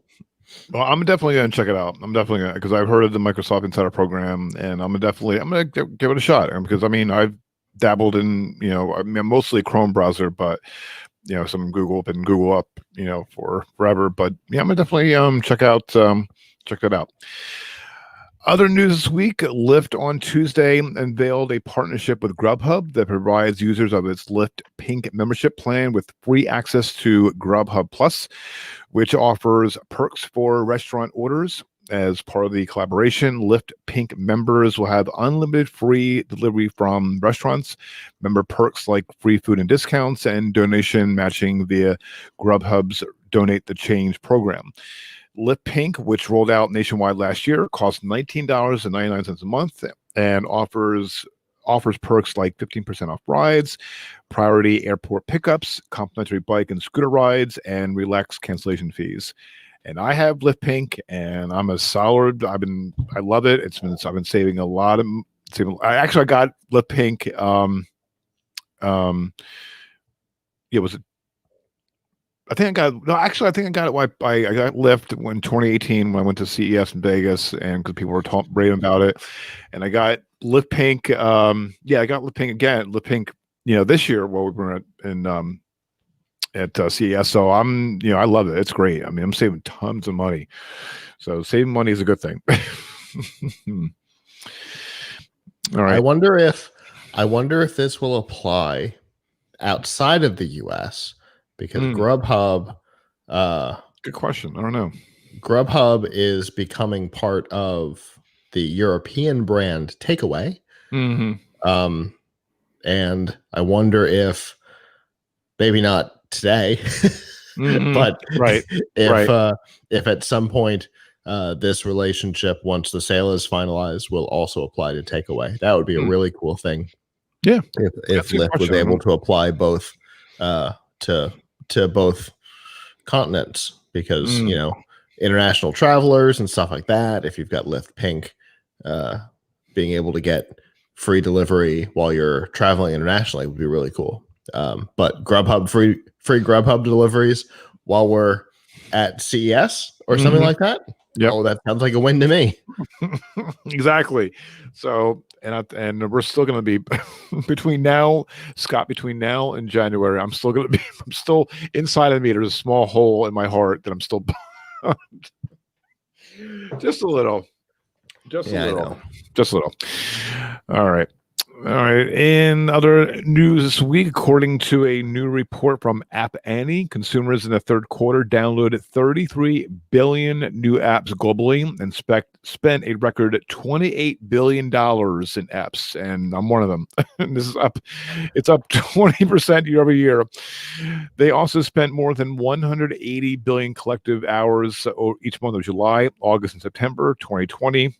Well, I'm definitely going to check it out. I'm definitely going to, because I've heard of the Microsoft Insider program, and I'm going to give it a shot. Because I've dabbled in, mostly Chrome browser, but some Google, been Google up, for forever. But yeah, I'm going to definitely check that out. Other news this week: Lyft on Tuesday unveiled a partnership with Grubhub that provides users of its Lyft Pink membership plan with free access to Grubhub Plus, which offers perks for restaurant orders. As part of the collaboration, Lyft Pink members will have unlimited free delivery from restaurants, member perks like free food and discounts, and donation matching via Grubhub's Donate the Change program. Lyft Pink, which rolled out nationwide last year, costs $19.99 a month and offers perks like 15% off rides, priority airport pickups, complimentary bike and scooter rides, and relaxed cancellation fees. And I have Lyft Pink, and I'm a solid. I love it. I've been saving a lot of. I got Lyft Pink. Was it? I think I got it. I got Lyft in 2018 when I went to CES in Vegas, and because people were raving about it, and I got Lyft Pink. I got Lyft Pink again. Lyft Pink, this year while we were at CES. So I love it. It's great. I'm saving tons of money. So saving money is a good thing. All right. I wonder if this will apply outside of the US. Because Grubhub, good question. I don't know. Grubhub is becoming part of the European brand Takeaway, and I wonder if maybe not today, but if at some point this relationship, once the sale is finalized, will also apply to Takeaway. That would be a really cool thing. Yeah, if Lyft was able to apply both to both continents, because international travelers and stuff like that, if you've got Lyft Pink, being able to get free delivery while you're traveling internationally would be really cool. But Grubhub free Grubhub deliveries while we're at CES or something like that. Yep. Oh, that sounds like a win to me. Exactly. So, and we're still going to be between now and January. I'm still inside of me. There's a small hole in my heart that I'm still just a little. All right. All right. In other news this week, according to a new report from App Annie, consumers in the third quarter downloaded 33 billion new apps globally and spent a record $28 billion in apps. And I'm one of them. This is up. It's up 20% year over year. They also spent more than 180 billion collective hours each month of July, August, and September 2020.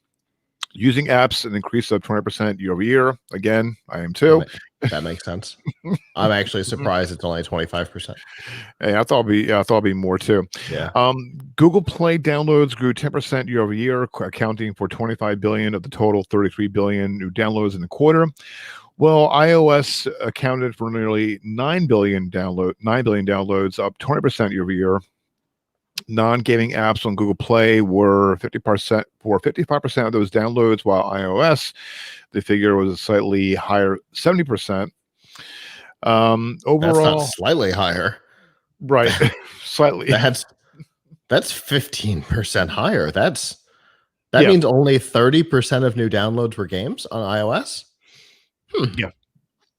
Using apps, an increase of 20% year over year. Again, I am too. That makes sense. I'm actually surprised it's only 25%. Hey, I thought it'd be more too. Yeah. Google Play downloads grew 10% year over year, accounting for 25 billion of the total 33 billion new downloads in the quarter. Well, iOS accounted for nearly 9 billion downloads, up 20% year over year. Non-gaming apps on Google Play were 55% of those downloads, while iOS, the figure was slightly higher, 70%. Overall, that's not slightly higher, right? Slightly. That's 15% higher. That means only 30% of new downloads were games on iOS. Yeah,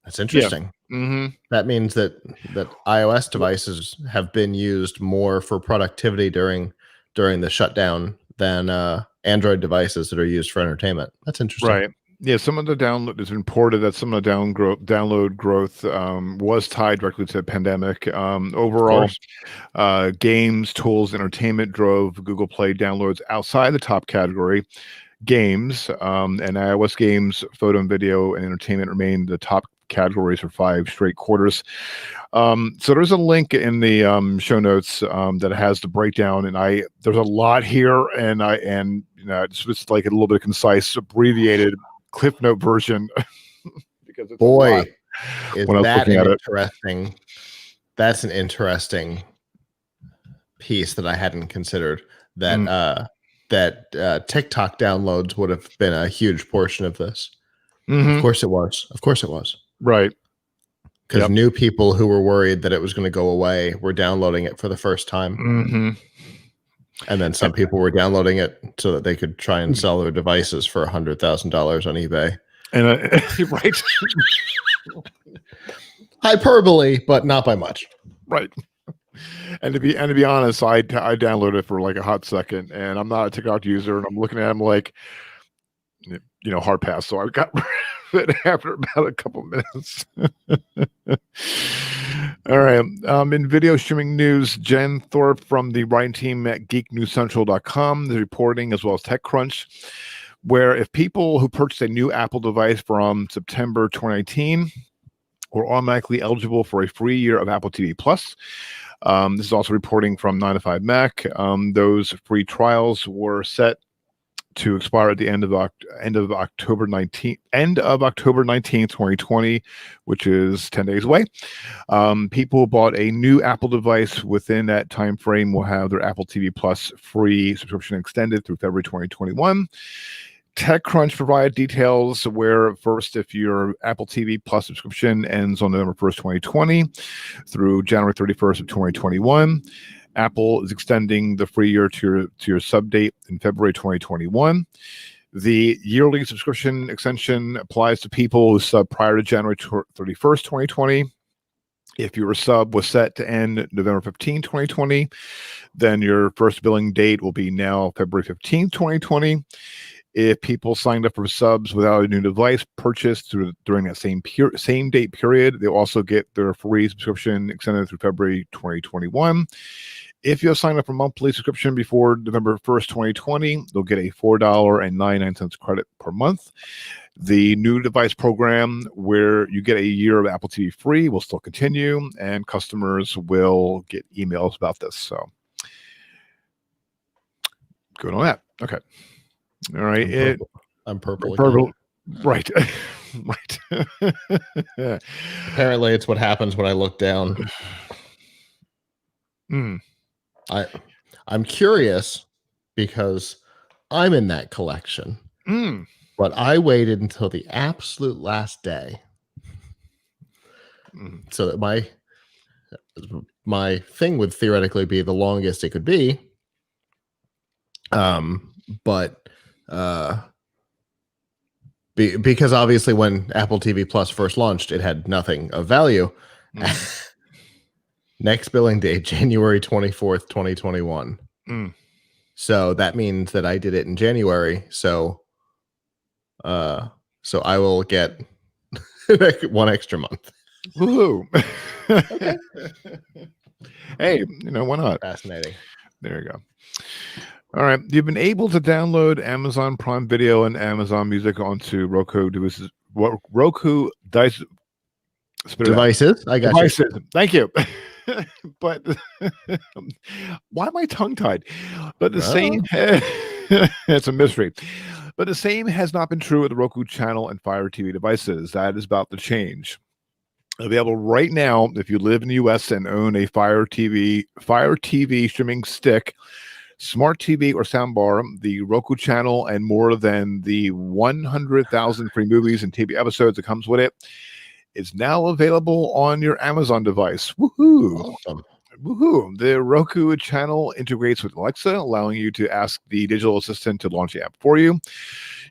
that's interesting. Yeah. Mm-hmm. That means that iOS devices have been used more for productivity during the shutdown than Android devices that are used for entertainment. That's interesting. Right. Yeah, some of the download is reported that some of the download growth was tied directly to the pandemic. Overall, games, tools, entertainment drove Google Play downloads outside the top category. Games and iOS games, photo and video, and entertainment remained the top categories for 5 straight quarters. So there's a link in the show notes that has the breakdown, and there's a lot here, and it's just like a little bit concise, abbreviated Cliff Note version because it's boy, is when I was looking at interesting. That's an interesting piece that I hadn't considered. That TikTok downloads would have been a huge portion of this. Mm-hmm. Of course it was. Right. Because new people who were worried that it was going to go away were downloading it for the first time. Mm-hmm. And then some people were downloading it so that they could try and sell their devices for $100,000 on eBay. And right. Hyperbole, but not by much. Right. And to be honest, I downloaded it for like a hot second, and I'm not a TikTok user, and I'm looking at them like, hard pass. So I got rid of it after about a couple minutes. All right. In video streaming news, Jen Thorpe from the writing team at geeknewscentral.com is reporting, as well as TechCrunch, where if people who purchased a new Apple device from September 2019 were automatically eligible for a free year of Apple TV Plus. This is also reporting from 9 to 5 Mac. Those free trials were set to expire at the end of October 19th, 2020, which is 10 days away. People who bought a new Apple device within that time frame will have their Apple TV Plus free subscription extended through February 2021. TechCrunch provided details where first, if your Apple TV Plus subscription ends on November 1st, 2020 through January 31st of 2021, Apple is extending the free year to your sub date in February 2021. The yearly subscription extension applies to people who sub prior to January 31st, 2020. If your sub was set to end November 15, 2020, then your first billing date will be now February 15, 2020. If people signed up for subs without a new device purchased during that same date period, they'll also get their free subscription extended through February 2021. If you have signed up for monthly subscription before November 1st, 2020, they'll get a $4.99 credit per month. The new device program, where you get a year of Apple TV free, will still continue, and customers will get emails about this. So, good on that. Okay. All right. I'm purple. Right. Right. Apparently, it's what happens when I look down. I'm curious because I'm in that collection, but I waited until the absolute last day so that my thing would theoretically be the longest it could be. But because obviously when Apple TV Plus first launched, it had nothing of value. Next billing date, January 24th, 2021. So that means that I did it in January. So I will get 1 extra month. Woohoo! Okay. Hey, why not? Fascinating. There you go. All right, you've been able to download Amazon Prime Video and Amazon Music onto Roku devices. Roku devices. I got devices. You. Thank you. But why am I tongue-tied? But the same. It's a mystery. But the same has not been true with the Roku channel and Fire TV devices. That is about to change. Available right now if you live in the U.S. and own a Fire TV streaming stick, smart TV, or soundbar, the Roku channel and more than the 100,000 free movies and TV episodes that comes with it is now available on your Amazon device. Woohoo! Awesome. Woohoo! The Roku channel integrates with Alexa, allowing you to ask the digital assistant to launch the app for you.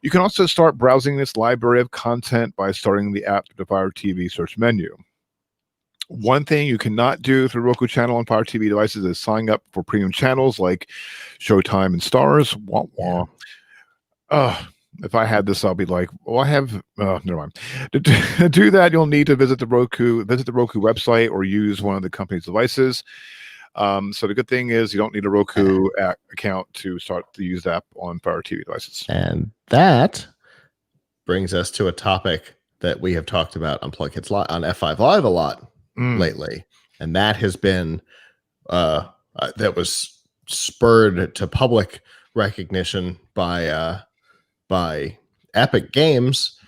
You can also start browsing this library of content by starting the app through the Fire TV search menu. One thing you cannot do through Roku channel and Fire TV devices is sign up for premium channels like Showtime and Stars. Wah, wah. If I had this, I'll be like, well, I have. Never mind. To do that, you'll need to visit the Roku website or use one of the company's devices. So the good thing is you don't need a Roku account to start to use the app on Fire TV devices. And that brings us to a topic that we have talked about on Plug Hits on F5 Live a lot lately, and that has been that was spurred to public recognition by Epic Games.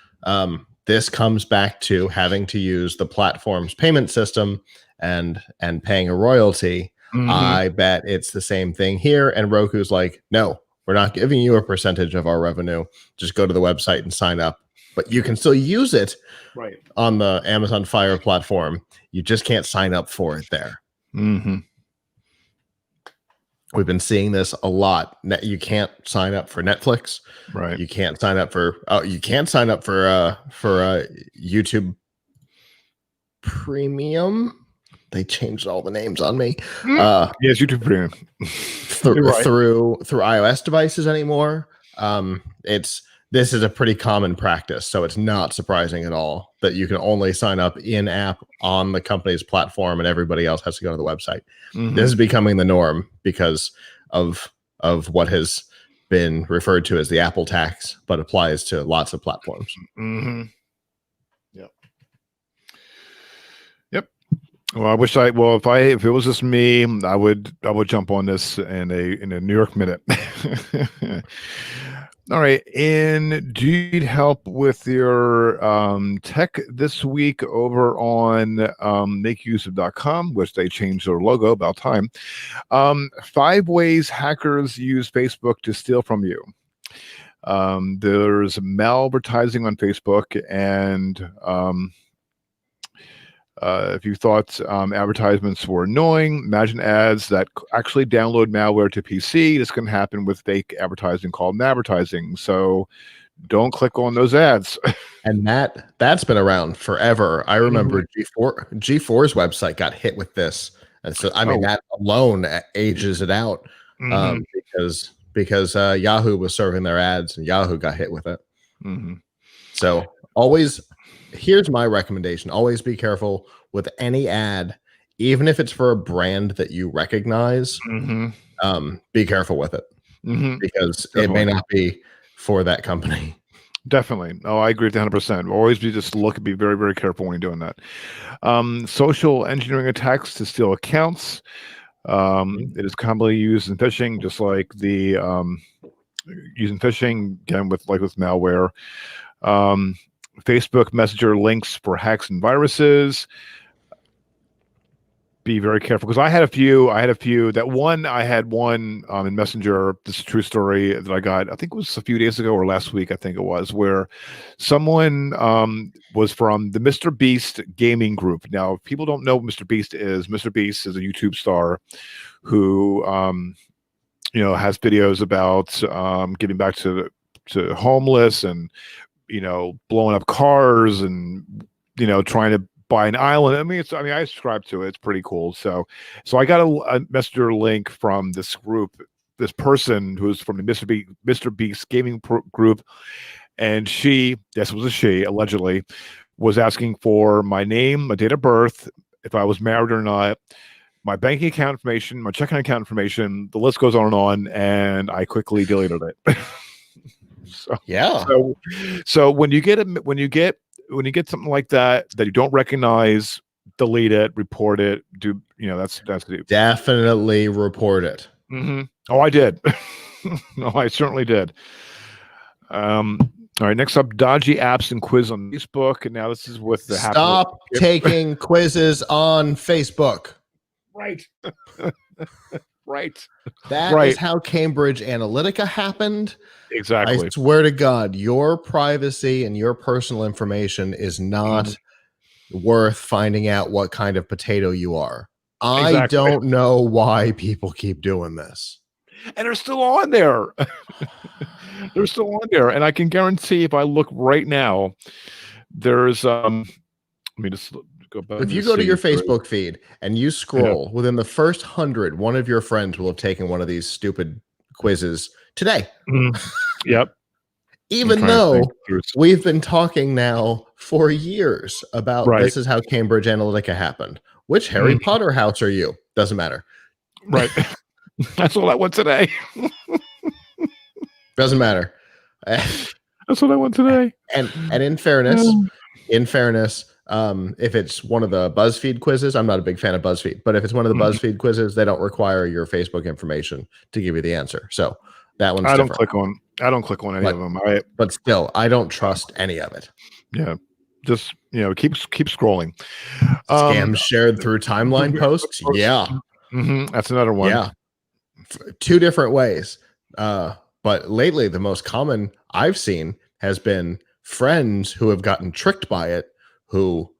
This comes back to having to use the platform's payment system and paying a royalty. I bet it's the same thing here. And Roku's like, no, we're not giving you a percentage of our revenue. Just go to the website and sign up. But you can still use it on the Amazon Fire platform. You just can't sign up for it there. We've been seeing this a lot. You can't sign up for Netflix. Right. You can't sign up for YouTube Premium. They changed all the names on me. Yes, YouTube Premium. through iOS devices anymore. This is a pretty common practice, so it's not surprising at all that you can only sign up in-app on the company's platform and everybody else has to go to the website. This is becoming the norm because of what has been referred to as the Apple tax, but applies to lots of platforms. Yep. Well, if it was just me, I would jump on this in a New York minute. All right. And do you need help with your tech this week over on makeuseof.com, which they changed their logo, about time. 5 ways hackers use Facebook to steal from you. There's malvertising on Facebook, and if you thought advertisements were annoying, imagine ads that actually download malware to PC. This can happen with fake advertising called advertising. So don't click on those ads. And that's been around forever. I remember G4's website got hit with this. And so, I mean, that alone ages it out because Yahoo was serving their ads and Yahoo got hit with it. So here's my recommendation. Always be careful with any ad, even if it's for a brand that you recognize. Be careful with it because it may not be for that company. Definitely. Oh, I agree with 100%. Always be very, very careful when you're doing that. Social engineering attacks to steal accounts. It is commonly used in phishing, just like the using phishing again with malware. Facebook Messenger links for hacks and viruses. Be very careful because I had a few. I had one in Messenger. This is a true story that I got. I think it was a few days ago or last week. I think it was, where someone was from the Mr. Beast gaming group. Now, if people don't know what Mr. Beast is, Mr. Beast is a YouTube star who has videos about giving back to homeless and blowing up cars and, trying to buy an island. I mean, I subscribe to it. It's pretty cool. So I got a messenger link from this group, this person who's from the Mr. Beast gaming group. And she, yes, it was a she, allegedly, was asking for my name, my date of birth, if I was married or not, my banking account information, my checking account information. The list goes on, and I quickly deleted it. So when you get something like that you don't recognize, delete it, report it. That's the definitely report it. Mm-hmm. Oh, I did. No, I certainly did. All right, next up, dodgy apps and quiz on Facebook. And now this is with the stop taking quizzes on Facebook. Right. Right. That is how Cambridge Analytica happened. Exactly. I swear to God, your privacy and your personal information is not worth finding out what kind of potato you are. I don't know why people keep doing this. And they're still on there. They're still on there. And I can guarantee if I look right now, there's let me just go back. If you go to your Facebook feed and you scroll, within the first 100, one of your friends will have taken one of these stupid quizzes today. Yep. Even though we've been talking now for years about this is how Cambridge Analytica happened. Which Harry Potter house are you? Doesn't matter. Right. That's all I want today. Doesn't matter. That's what I want today. And in fairness, if it's one of the BuzzFeed quizzes, I'm not a big fan of BuzzFeed, but if it's one of the BuzzFeed quizzes, they don't require your Facebook information to give you the answer. So that one's different. I don't click on any of them. But still, I don't trust any of it. Yeah. Just, keep scrolling. Scams shared through timeline posts. Yeah. That's another one. Yeah. Two different ways. But lately, the most common I've seen has been friends who have gotten tricked by it, who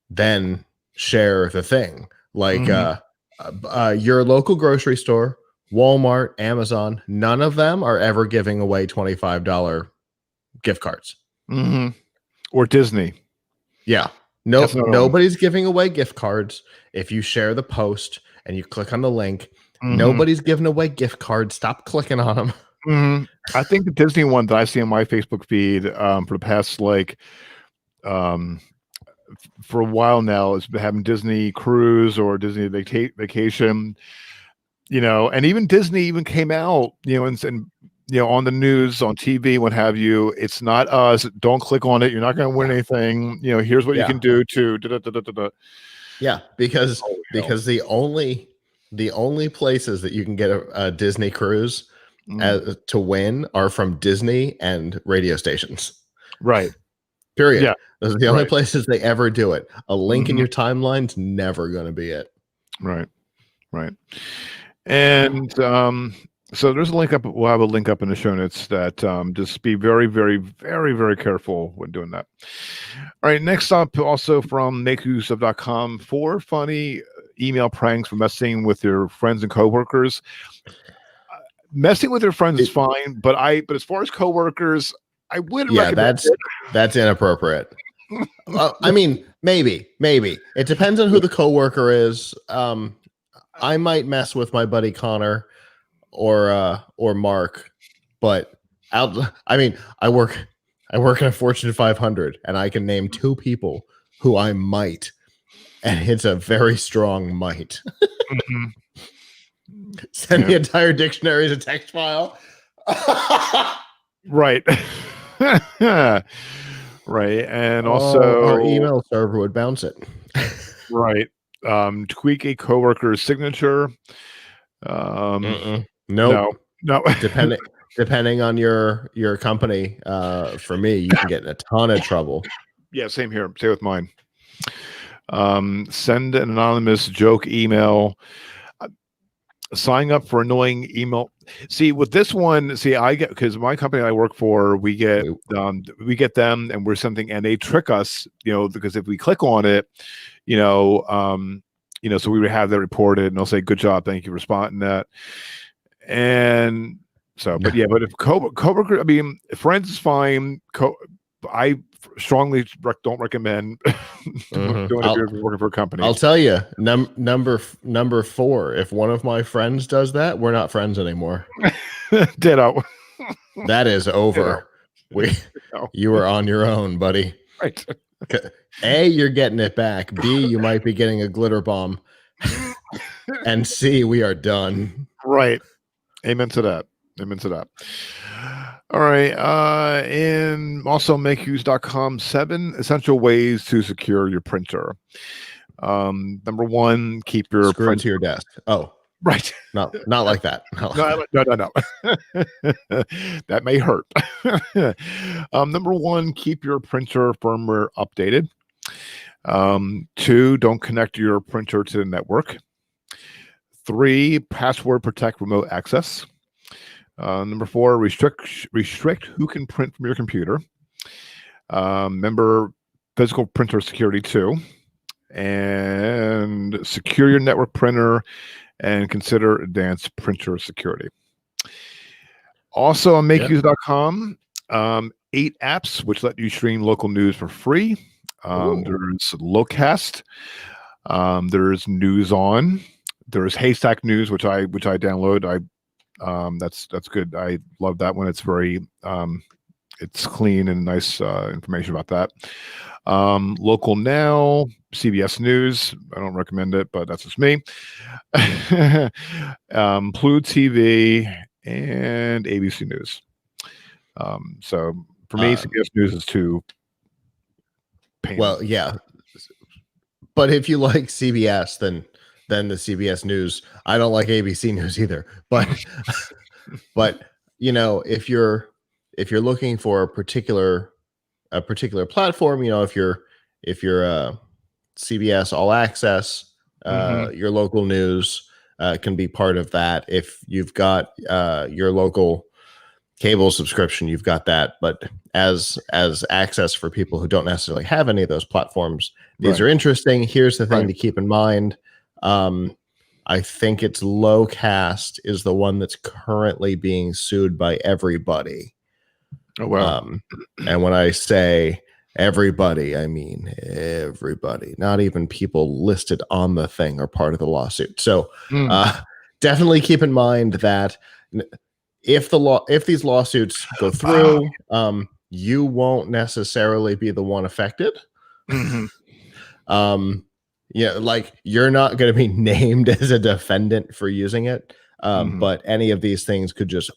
then share the thing. Like your local grocery store, Walmart, Amazon, none of them are ever giving away $25 gift cards. Or Disney. Yeah. Nobody's giving away gift cards. If you share the post and you click on the link, nobody's giving away gift cards. Stop clicking on them. I think the Disney one that I see on my Facebook feed for the past for a while now has been having Disney cruise or Disney vacation, and even Disney even came out, and on the news, on TV, what have you. It's not us. Don't click on it. You're not going to win anything. Here's what you can do to. Yeah, because the only places that you can get a Disney cruise to win are from Disney and radio stations. Right. Period. Yeah. Those are the only places they ever do it. A link in your timeline's never going to be it. Right. Right. And so there's a link up. We'll have a link up in the show notes that just be very, very, very, very careful when doing that. All right. Next up, also from makeuseof.com, 4 funny email pranks for messing with your friends and coworkers. Messing with your friends is fine, but as far as coworkers, I wouldn't recommend it. That's inappropriate. I mean, maybe it depends on who the coworker is. I might mess with my buddy Connor or Mark, but I work in a Fortune 500, and I can name 2 people who I might, and it's a very strong might. Send the entire dictionary as a text file. Right. Right. And also our email server would bounce it. Right. Tweak a coworker's signature. No. Depending on your company, for me, you can get in a ton of trouble. Yeah, same here. Same with mine. Send an anonymous joke email. Sign up for annoying email. See, with this one, I get, because my company I work for, we get them, and we're something, and they trick us, because if we click on it, so we would have that reported, and they'll say, "Good job, thank you for spotting that." And so, but if coworker, friends is fine. I strongly don't recommend doing it if you're working for a company. I'll tell you, number 4. If one of my friends does that, we're not friends anymore. Ditto. That is over. You are on your own, buddy. Right. A, you're getting it back. B, you might be getting a glitter bomb. And C, we are done. Right. Amen to that. Amen to that. All right. And also makeuse.com, 7 essential ways to secure your printer. Number 1, keep your screw it to your desk. Oh, right. Not like that. No. That may hurt. Number 1, keep your printer firmware updated. 2, don't connect your printer to the network. 3, password protect remote access. Number 4, restrict who can print from your computer. Remember physical printer security 2, and secure your network printer and consider advanced printer security. Also on makeuse.com, 8 apps which let you stream local news for free. There's Locast, there's News On, there's Haystack News, which I download. That's good. I love that one. It's very it's clean and nice information about that. Local Now, CBS News. I don't recommend it, but that's just me. Pluto TV and ABC News. So for me, CBS News is too painful. Well, yeah. But if you like CBS, then the CBS News. I don't like ABC News either. But if you're looking for a particular platform, if you're CBS All Access, your local news can be part of that. If you've got your local cable subscription, you've got that. But as access for people who don't necessarily have any of those platforms, these are interesting. Here's the thing to keep in mind. I think it's Lowcast is the one that's currently being sued by everybody. Oh, wow. And when I say everybody, I mean everybody. Not even people listed on the thing are part of the lawsuit. So definitely keep in mind that if these lawsuits go through, you won't necessarily be the one affected. Like you're not going to be named as a defendant for using it, but any of these things could just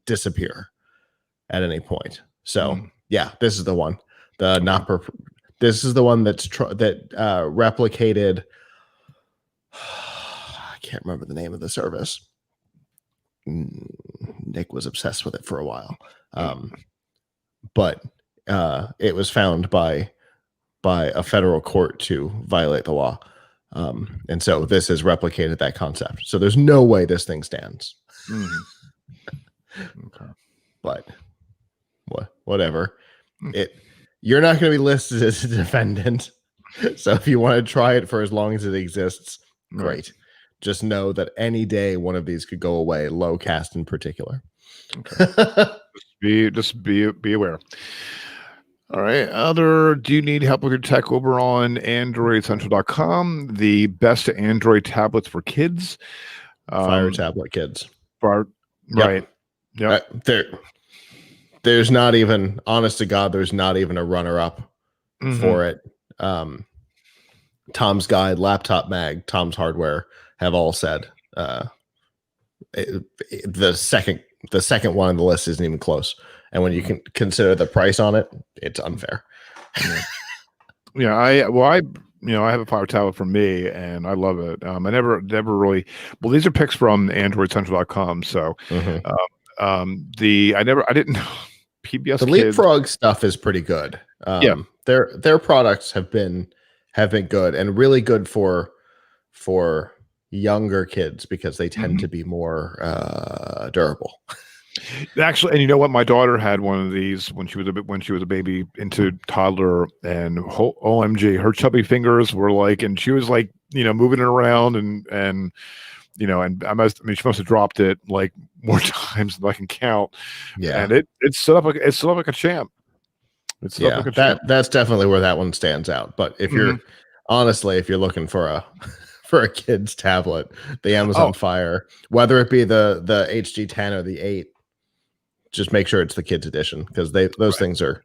disappear at any point. So this is the one. This is the one that replicated. I can't remember the name of the service. Nick was obsessed with it for a while, but it was found by a federal court to violate the law, and so this has replicated that concept. So there's no way this thing stands. Okay. But whatever. You're not going to be listed as a defendant. So if you want to try it for as long as it exists, great. Just know that any day one of these could go away, Lowcast in particular. Okay. just be aware. All right. Do you need help with your tech over on AndroidCentral.com? The best Android tablets for kids. Fire tablet kids. Right. Yeah. There's not even, honest to God, there's not even a runner-up for it. Tom's Guide, Laptop Mag, Tom's Hardware have all said the second one on the list isn't even close. And when you can consider the price on it, it's unfair. I have a Fire tablet for me, and I love it. I never really. Well, these are picks from AndroidCentral.com. So, I didn't know PBS. The Leapfrog stuff is pretty good. Their products have been good and really good for younger kids because they tend to be more durable. Actually, and you know what? My daughter had one of these when she was a baby into toddler, and OMG, her chubby fingers were like, and she was like, moving it around, and she must have dropped it like more times than I can count. Yeah, and it stood up like a champ. It's stuff Yeah, like a champ. that's definitely where that one stands out. But if you're honestly, if you're looking for a for a kid's tablet, the Amazon Oh, Fire, whether it be the HG10 or the 8, just make sure it's the kids edition because those right. things are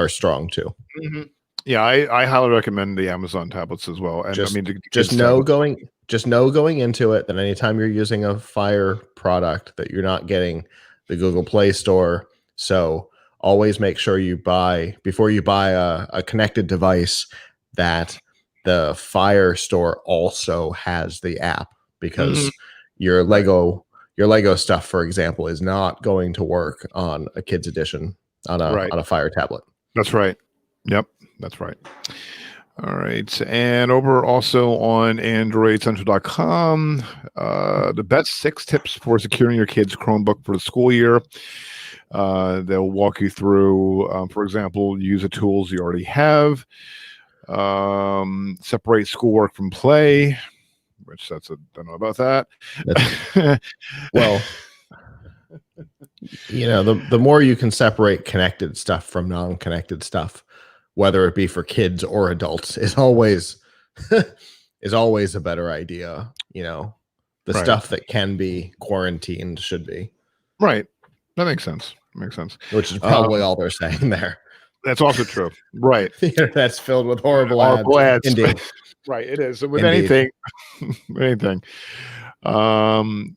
strong too. Yeah, I highly recommend the Amazon tablets as well. And I Just mean, the just kids know tablets. going into it that anytime you're using a Fire product that you're not getting the Google Play Store. So always make sure you buy before you buy a connected device that the Fire Store also has the app Mhm. because your Right. Lego stuff, for example, is not going to work on a kids edition on Right. a Fire tablet. That's right. Yep, that's right. All right. And over also on AndroidCentral.com, the best 6 tips for securing your kid's Chromebook for the school year. They'll walk you through, for example, use the tools you already have, separate schoolwork from play, which I don't know about that. Well, the more you can separate connected stuff from non-connected stuff, whether it be for kids or adults, is always is always a better idea. The Right. stuff that can be quarantined should be, Right. That makes sense. Makes sense. which is probably all they're saying there. That's also true. Right. The internet's filled with horrible ads. Horrible ads. Indeed. Right. It is. With Indeed. anything.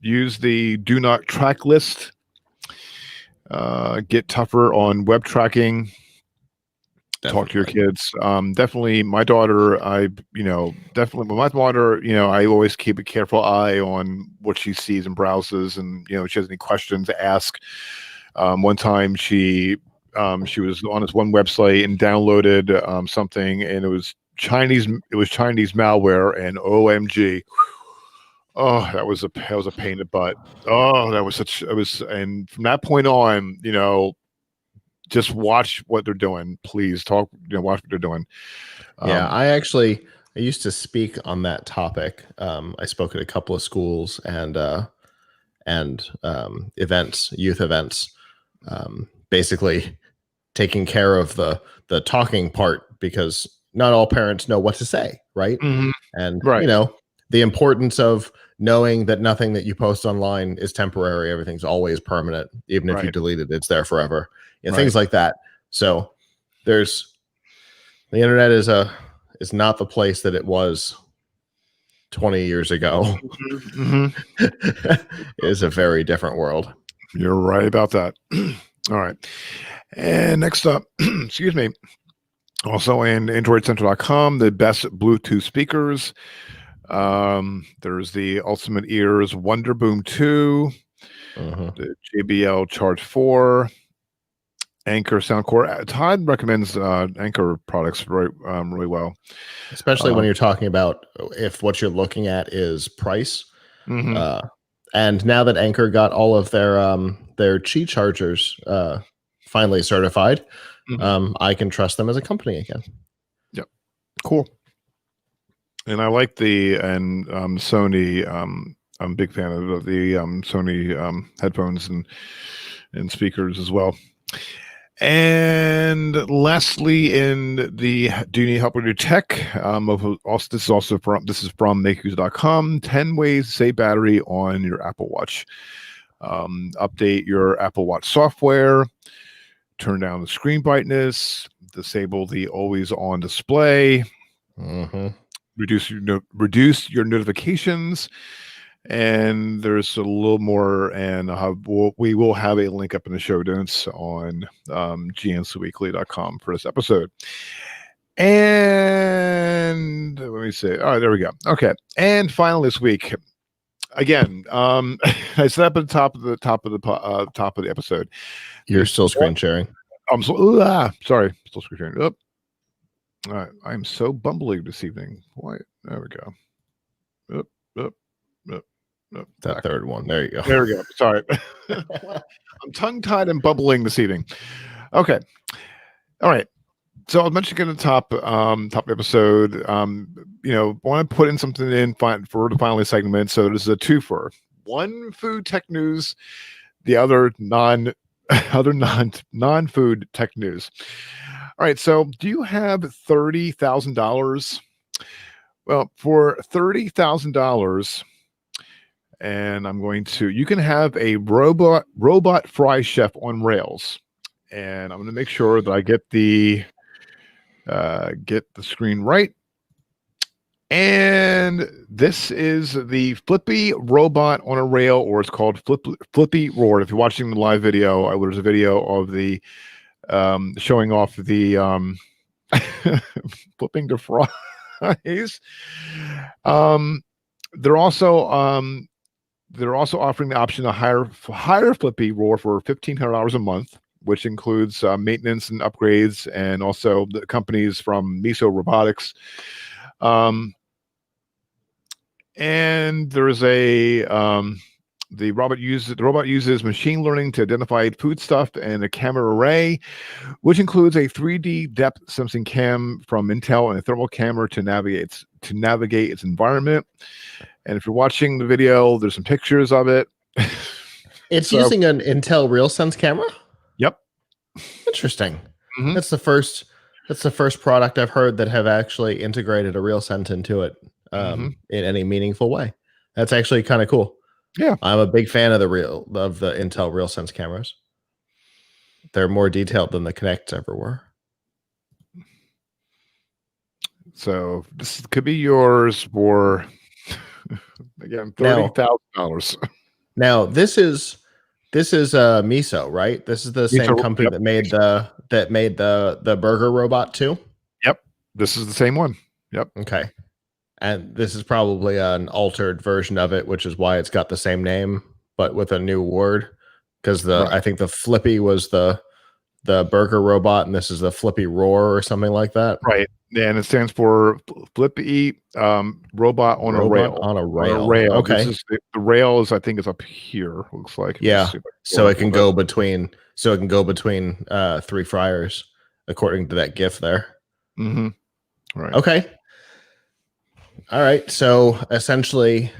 Use the do not track list. Get tougher on web tracking. Talk to your kids. Definitely my daughter, definitely with my daughter, I always keep a careful eye on what she sees and browses, and if she has any questions, ask. One time she was on this one website and downloaded something, and it was Chinese malware, and OMG. Oh, that was a pain in the butt. Oh, and from that point on, just watch what they're doing. Please watch what they're doing. Yeah, I used to speak on that topic. I spoke at a couple of schools and events, youth events, basically taking care of the talking part because not all parents know what to say, right? And Right. the importance of knowing that nothing that you post online is temporary. Everything's always permanent. Even if you Right. delete it, it's there forever. Right. Things like that. So the internet is not the place that it was 20 years ago. It is a very different world. You're right about that. All right. And next up, excuse me, also in AndroidCentral.com, the best Bluetooth speakers. There's the Ultimate Ears Wonder Boom 2, the JBL Charge 4, Anchor Soundcore. Todd recommends Anchor products really well, especially when you're talking about if what you're looking at is price. And now that Anchor got all of their Qi chargers finally certified, I can trust them as a company again. Yep, cool. And I like Sony. I'm a big fan of the Sony headphones and speakers as well. And lastly, in the Do You Need Help with Your Tech? This is from makeuse.com. 10 ways to save battery on your Apple Watch. Update your Apple Watch software. Turn down the screen brightness. Disable the always on display. Reduce your notifications. And there's a little more, and we will have a link up in the show notes on gnsuweekly.com for this episode. And let me see. All right, there we go. Okay, and finally this week, again, I set up at the top of the episode. You're still screen sharing. I'm sorry, still screen sharing. All right, I'm so bumbling this evening. Why? There we go. That third one. There you go. There we go. Sorry. I'm tongue-tied and bubbling this evening. Okay. All right. So I was mentioning at the top of the episode, want to put in something in for the final segment. So this is a twofer. One food tech news, the other non-food tech news. All right. So, do you have $30,000? Well, for $30,000, and you can have a robot fry chef on rails, and I'm going to make sure that I get the screen right. And this is the Flippy robot on a rail, or it's called Flippy Roar. If you're watching the live video, there's a video of the showing off the flipping the fries. They're also offering the option to hire Flippy Roar for $1,500 a month, which includes maintenance and upgrades, and also the companies from Miso Robotics. And there's the robot uses machine learning to identify foodstuff and a camera array, which includes a 3D depth sensing cam from Intel and a thermal camera to navigate its environment. And if you're watching the video, there's some pictures of it. It's using an Intel RealSense camera. Yep. Interesting. Mm-hmm. That's the first product I've heard that have actually integrated a RealSense into it in any meaningful way. That's actually kind of cool. Yeah, I'm a big fan of the Intel RealSense cameras. They're more detailed than the Kinects ever were. So this could be yours for again $30,000. Now this is Miso, right? This is the same company that made the burger robot too. Yep, this is the same one. Yep. Okay. And this is probably an altered version of it, which is why it's got the same name, but with a new word. Because I think the Flippy was the burger robot, and this is the Flippy Roar or something like that. Right. Yeah, and it stands for Flippy robot on a rail. On a rail. Okay. The rail is, I think, is up here. Looks like. Yeah. So it can go between. So it can go between 3 fryers, according to that GIF there. Mm-hmm. Right. Okay. All right. So essentially,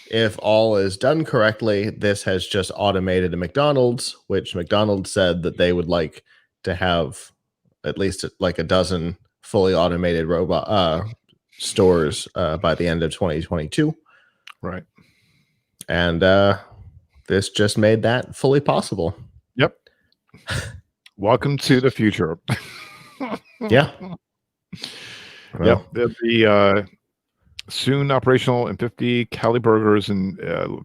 if all is done correctly, this has just automated a McDonald's, which McDonald's said that they would like to have at least like a dozen fully automated robot stores by the end of 2022. Right. And this just made that fully possible. Yep. Welcome to the future. Yeah. Well, yep. The soon operational in 50 Cali Burgers and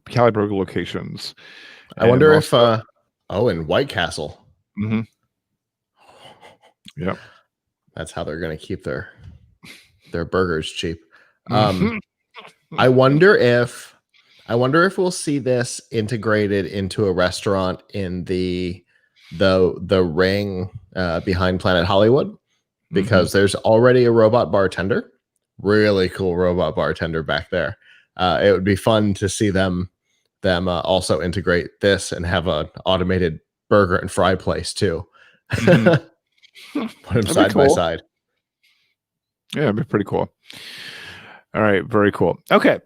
Cali Burger locations. I wonder if in White Castle. Mm-hmm. Yep. That's how they're going to keep their burgers cheap. I wonder if we'll see this integrated into a restaurant in the ring behind Planet Hollywood, because there's already a robot bartender. Really cool robot bartender back there. It would be fun to see them also integrate this and have an automated burger and fry place too. Put them side by side. Yeah, it'd be pretty cool. All right, very cool. Okay,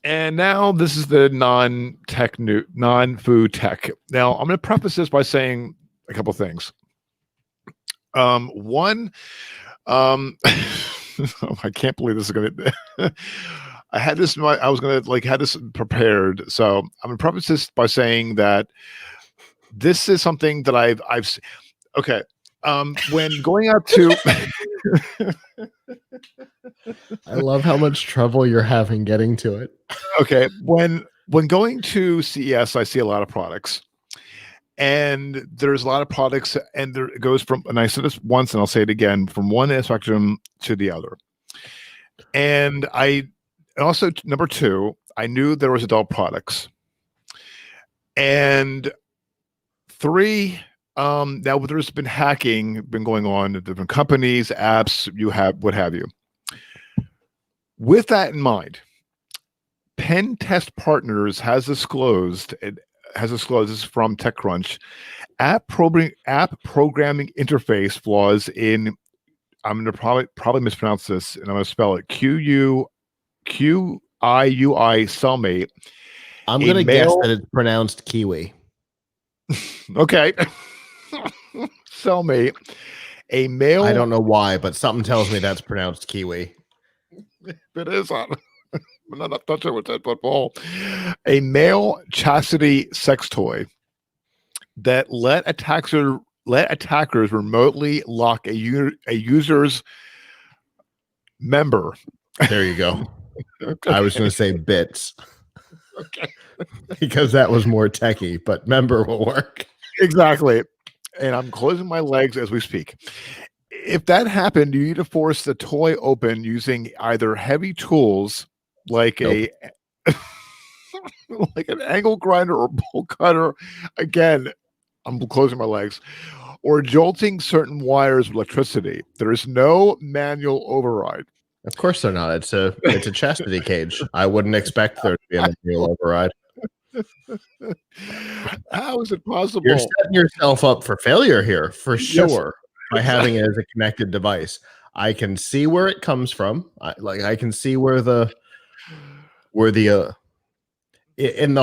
and now this is the non-food tech. Now I'm going to preface this by saying a couple things. One, I can't believe this is going to. I had this. I was going to had this prepared. So I'm going to preface this by saying that this is something that I've. Okay. When going out to. I love how much trouble you're having getting to it. Okay. When going to CES, I see a lot of products. And there's a lot of products, and it goes from, and I said this once, and I'll say it again, from one spectrum to the other. And I also, number two, I knew there was adult products. And three, now there's been hacking been going on at different companies, apps, what have you. With that in mind, Pen Test Partners has disclosed, this is from TechCrunch, app programming interface flaws in, I'm going to probably mispronounce this, and I'm going to spell it QIUI cellmate. I'm going to guess that it's pronounced kiwi. Okay. Cellmate, A male. I don't know why, but something tells me that's pronounced kiwi. It is on. I'm not touching with that football. A male chastity sex toy that let attackers remotely lock a user's member. There you go. Okay. I was going to say bits. Okay. Because that was more techie, but member will work. Exactly. And I'm closing my legs as we speak. If that happened, you need to force the toy open using either heavy tools like like an angle grinder or bolt cutter. Again, I'm closing my legs. Or jolting certain wires with electricity. There is no manual override. Of course they're not. It's a chastity cage. I wouldn't expect there to be a manual override. How is it possible? You're setting yourself up for failure here, for sure, by having it as a connected device. I can see where it comes from. I can see where in the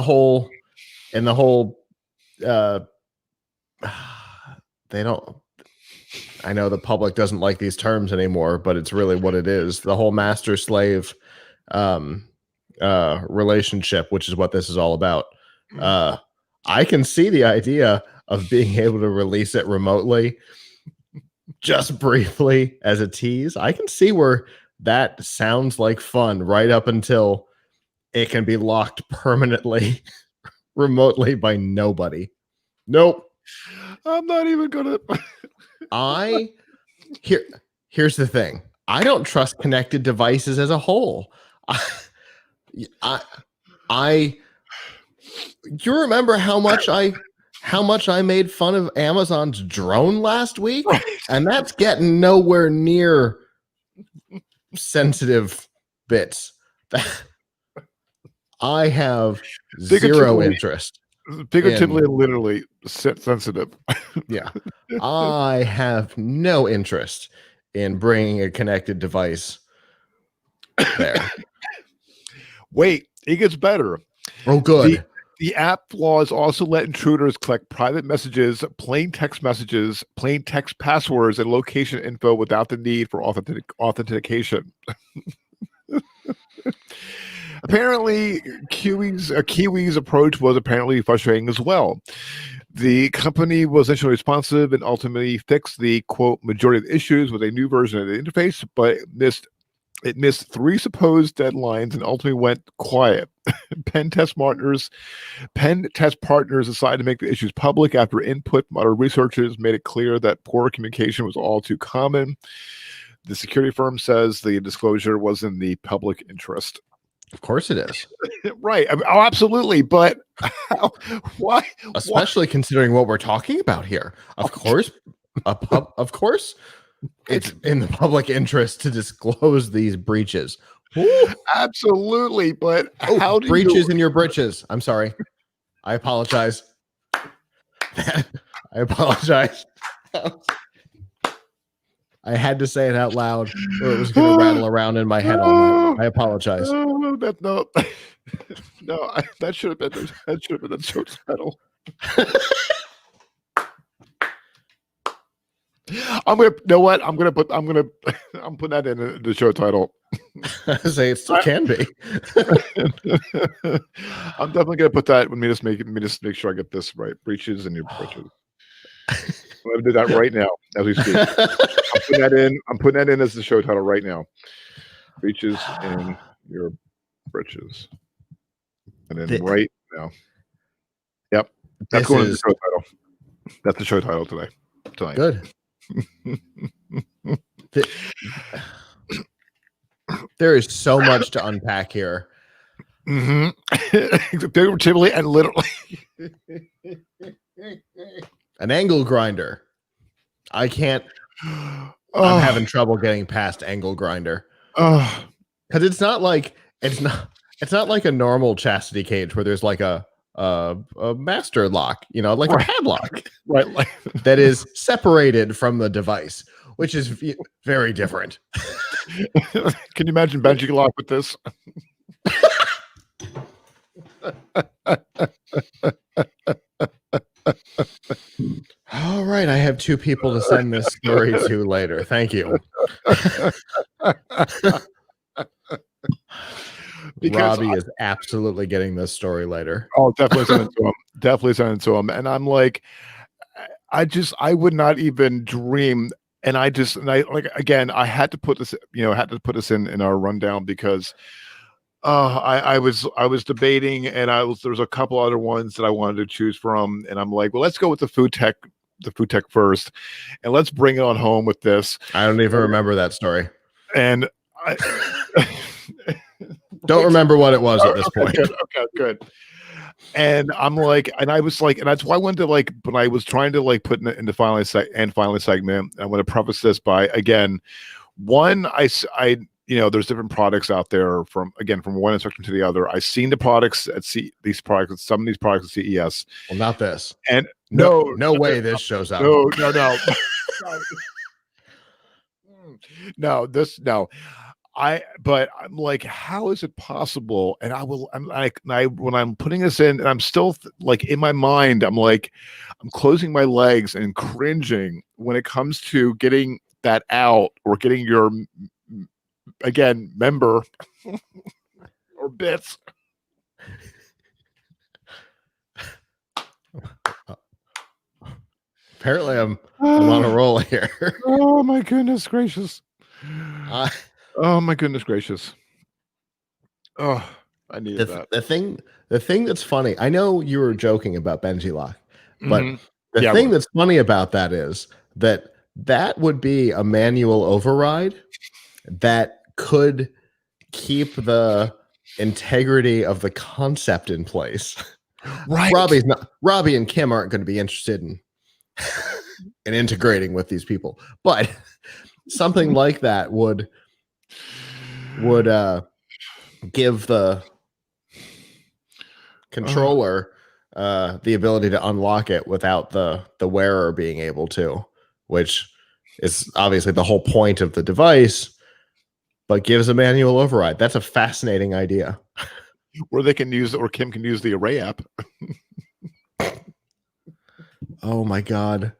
whole they don't. I know the public doesn't like these terms anymore, but it's really what it is. The whole master slave relationship, which is what this is all about. I can see the idea of being able to release it remotely just briefly as a tease. I can see where that sounds like fun right up until it can be locked permanently remotely by nobody. Nope. I'm not even gonna. Here's the thing. I don't trust connected devices as a whole. You remember how much I made fun of Amazon's drone last week? Right. And that's getting nowhere near sensitive bits. I have zero interest. Figuratively and literally sensitive. Yeah. I have no interest in bringing a connected device there. Wait, it gets better. Oh, good. The app laws also let intruders collect private messages, plain text messages, plain text passwords, and location info without the need for authentication. Apparently, Kiwi's approach was apparently frustrating as well. The company was initially responsive and ultimately fixed the quote majority of the issues with a new version of the interface, but it missed 3 supposed deadlines and ultimately went quiet. Pen test partners decided to make the issues public after input from other researchers made it clear that poor communication was all too common. The security firm says the disclosure was in the public interest. Of course it is. Right. I mean, oh, absolutely. But why? Especially considering what we're talking about here. Of course. Of course. It's in the public interest to disclose these breaches. Ooh. Absolutely. But how do breaches in your britches? I'm sorry. I apologize. I apologize. I had to say it out loud, or it was going to rattle around in my head all night. I apologize. Oh, that should have been the show title. I'm putting that in the show title. I say it still can be. I'm definitely gonna put that. Let me just make sure I get this right. Breaches in your breaches. I'm gonna do that right now as we speak. I'm putting that in as the show title right now. Breaches in your britches. And then right now. Yep. That's going to the show title. That's the show title tonight. Good. There is so much to unpack here. Figuratively and literally. An angle grinder. I can't. I'm having trouble getting past angle grinder. Because it's not like a normal chastity cage where there's like a master lock, like a padlock, right? That is separated from the device, which is very different. Can you imagine benching lock with this? All right. right, I have 2 people to send this story to later. Thank you. Robbie is absolutely getting this story later. Oh, definitely send it to him. Definitely send it to him. And I'm like, I would not even dream. And I like, again, I had to put this, in our rundown because I was debating, and there's a couple other ones that I wanted to choose from, and I'm like, well, let's go with the food tech first, and let's bring it on home with this. I don't even remember that story. And I don't remember what it was at this point. Good. And I'm like, and I was like, and that's why I wanted to, like, but I was trying to, like, put in the finally segment. I want to preface this by, again, one, there's different products out there from one inspection to the other. I've seen the products at some of these products at CES. Well, not this. And no way this shows up. No. No. But I'm like, how is it possible? And when I'm putting this in, and I'm still like, in my mind, I'm like, I'm closing my legs and cringing when it comes to getting that out, or getting your, again, member or bits. Apparently I'm on a roll here. Oh my goodness gracious. Oh my goodness gracious. Oh, I needed that. The thing that's funny, I know you were joking about Benji-Lock, but the thing that's funny about that is that would be a manual override that could keep the integrity of the concept in place. Right. Robbie and Kim aren't going to be interested in integrating with these people, but something like that would give the controller the ability to unlock it without the wearer being able to, which is obviously the whole point of the device, but gives a manual override. That's a fascinating idea. Or Kim can use the Array app. Oh my God.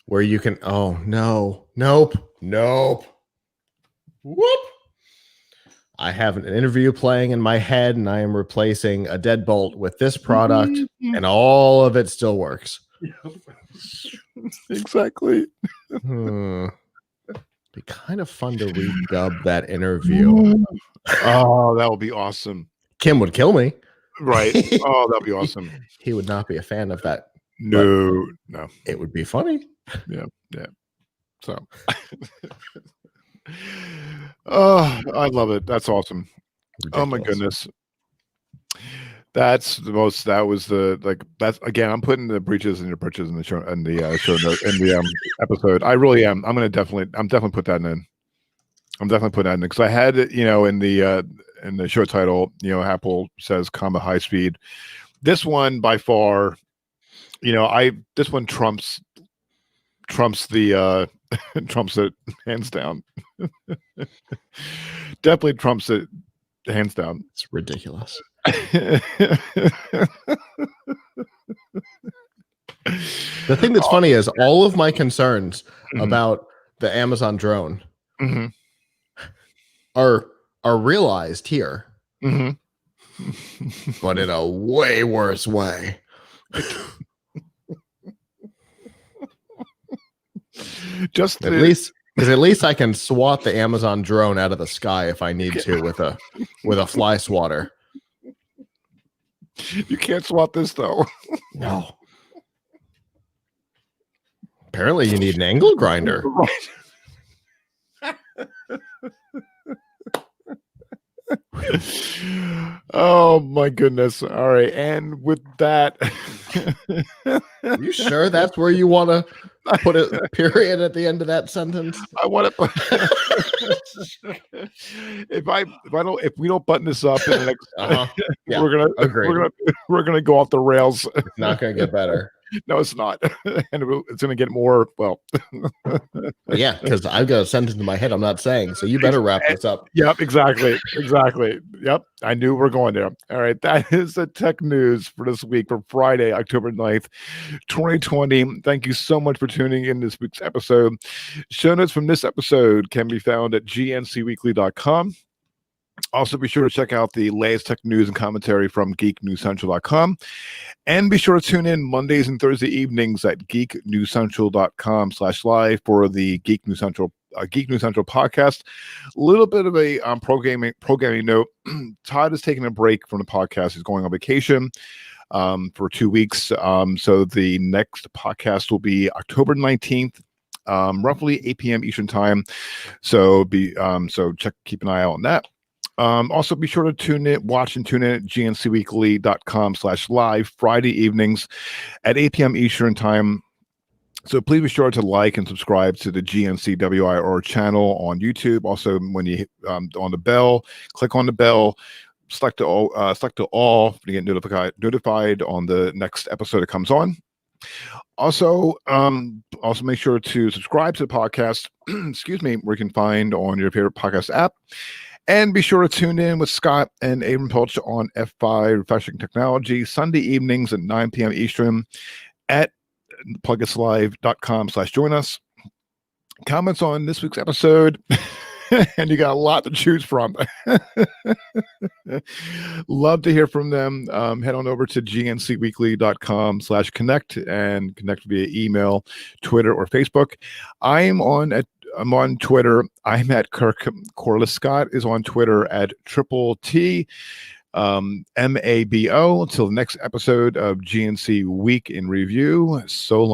Where you can, nope. Whoop. I have an interview playing in my head, and I am replacing a deadbolt with this product, and all of it still works. Exactly. Be kind of fun to redub that interview. Oh, that would be awesome. Kim would kill me. Right. Oh, that'd be awesome. He would not be a fan of that. No. It would be funny. Yeah. So oh, I love it. That's awesome. Ridiculous. Oh my goodness. That's again, I'm putting the breaches and your britches in the show, in the episode. I really am. I'm definitely put that in. I'm definitely putting that in, because I had it, in the show title, Apple says, high speed. This one by far, this one trumps the trumps it hands down. Definitely trumps it hands down. It's ridiculous. The thing that's funny is all of my concerns about the Amazon drone are realized here, but in a way worse way. Just at least I can swat the Amazon drone out of the sky if I need to with a fly swatter. You can't swat this though. No. Apparently you need an angle grinder. Right. Oh my goodness. All right. And with that, are you sure that's where you want to put a period at the end of that sentence? I want to if we don't button this up in the next yeah, we're gonna go off the rails. It's not gonna get better. No, it's not. And it's going to get more, well, Yeah, because I've got a sentence in my head I'm not saying. So you better wrap this up. Yep, exactly. Exactly. Yep. I knew we're going there. All right. That is the tech news for this week for Friday, October 9th, 2020. Thank you so much for tuning in this week's episode. Show notes from this episode can be found at gncweekly.com. Also, be sure to check out the latest tech news and commentary from geeknewscentral.com. And be sure to tune in Mondays and Thursday evenings at geeknewscentral.com/live for the Geek News Central podcast. A little bit of a programming note. Todd is taking a break from the podcast. He's going on vacation for 2 weeks. So the next podcast will be October 19th. Roughly 8 p.m. Eastern time. So keep an eye out on that. Also, be sure to watch and tune in at gncweekly.com/live Friday evenings at 8 p.m. Eastern time. So please be sure to like and subscribe to the GNCWIR channel on YouTube. Also, when you on the bell, click on the bell, select to all to get notified on the next episode that comes on. Also make sure to subscribe to the podcast. Excuse me, where you can find on your favorite podcast app. And be sure to tune in with Scott and Abram Pilch on F5 Refreshing Technology Sunday evenings at 9 p.m. Eastern at plugitslive.com/join us. Comments on this week's episode, and you got a lot to choose from. Love to hear from them. Head on over to gncweekly.com/connect and connect via email, Twitter, or Facebook. I'm on Twitter. I'm at Kirk Corliss. Scott is on Twitter at Triple T MABO. Until the next episode of GNC Week in Review. So long.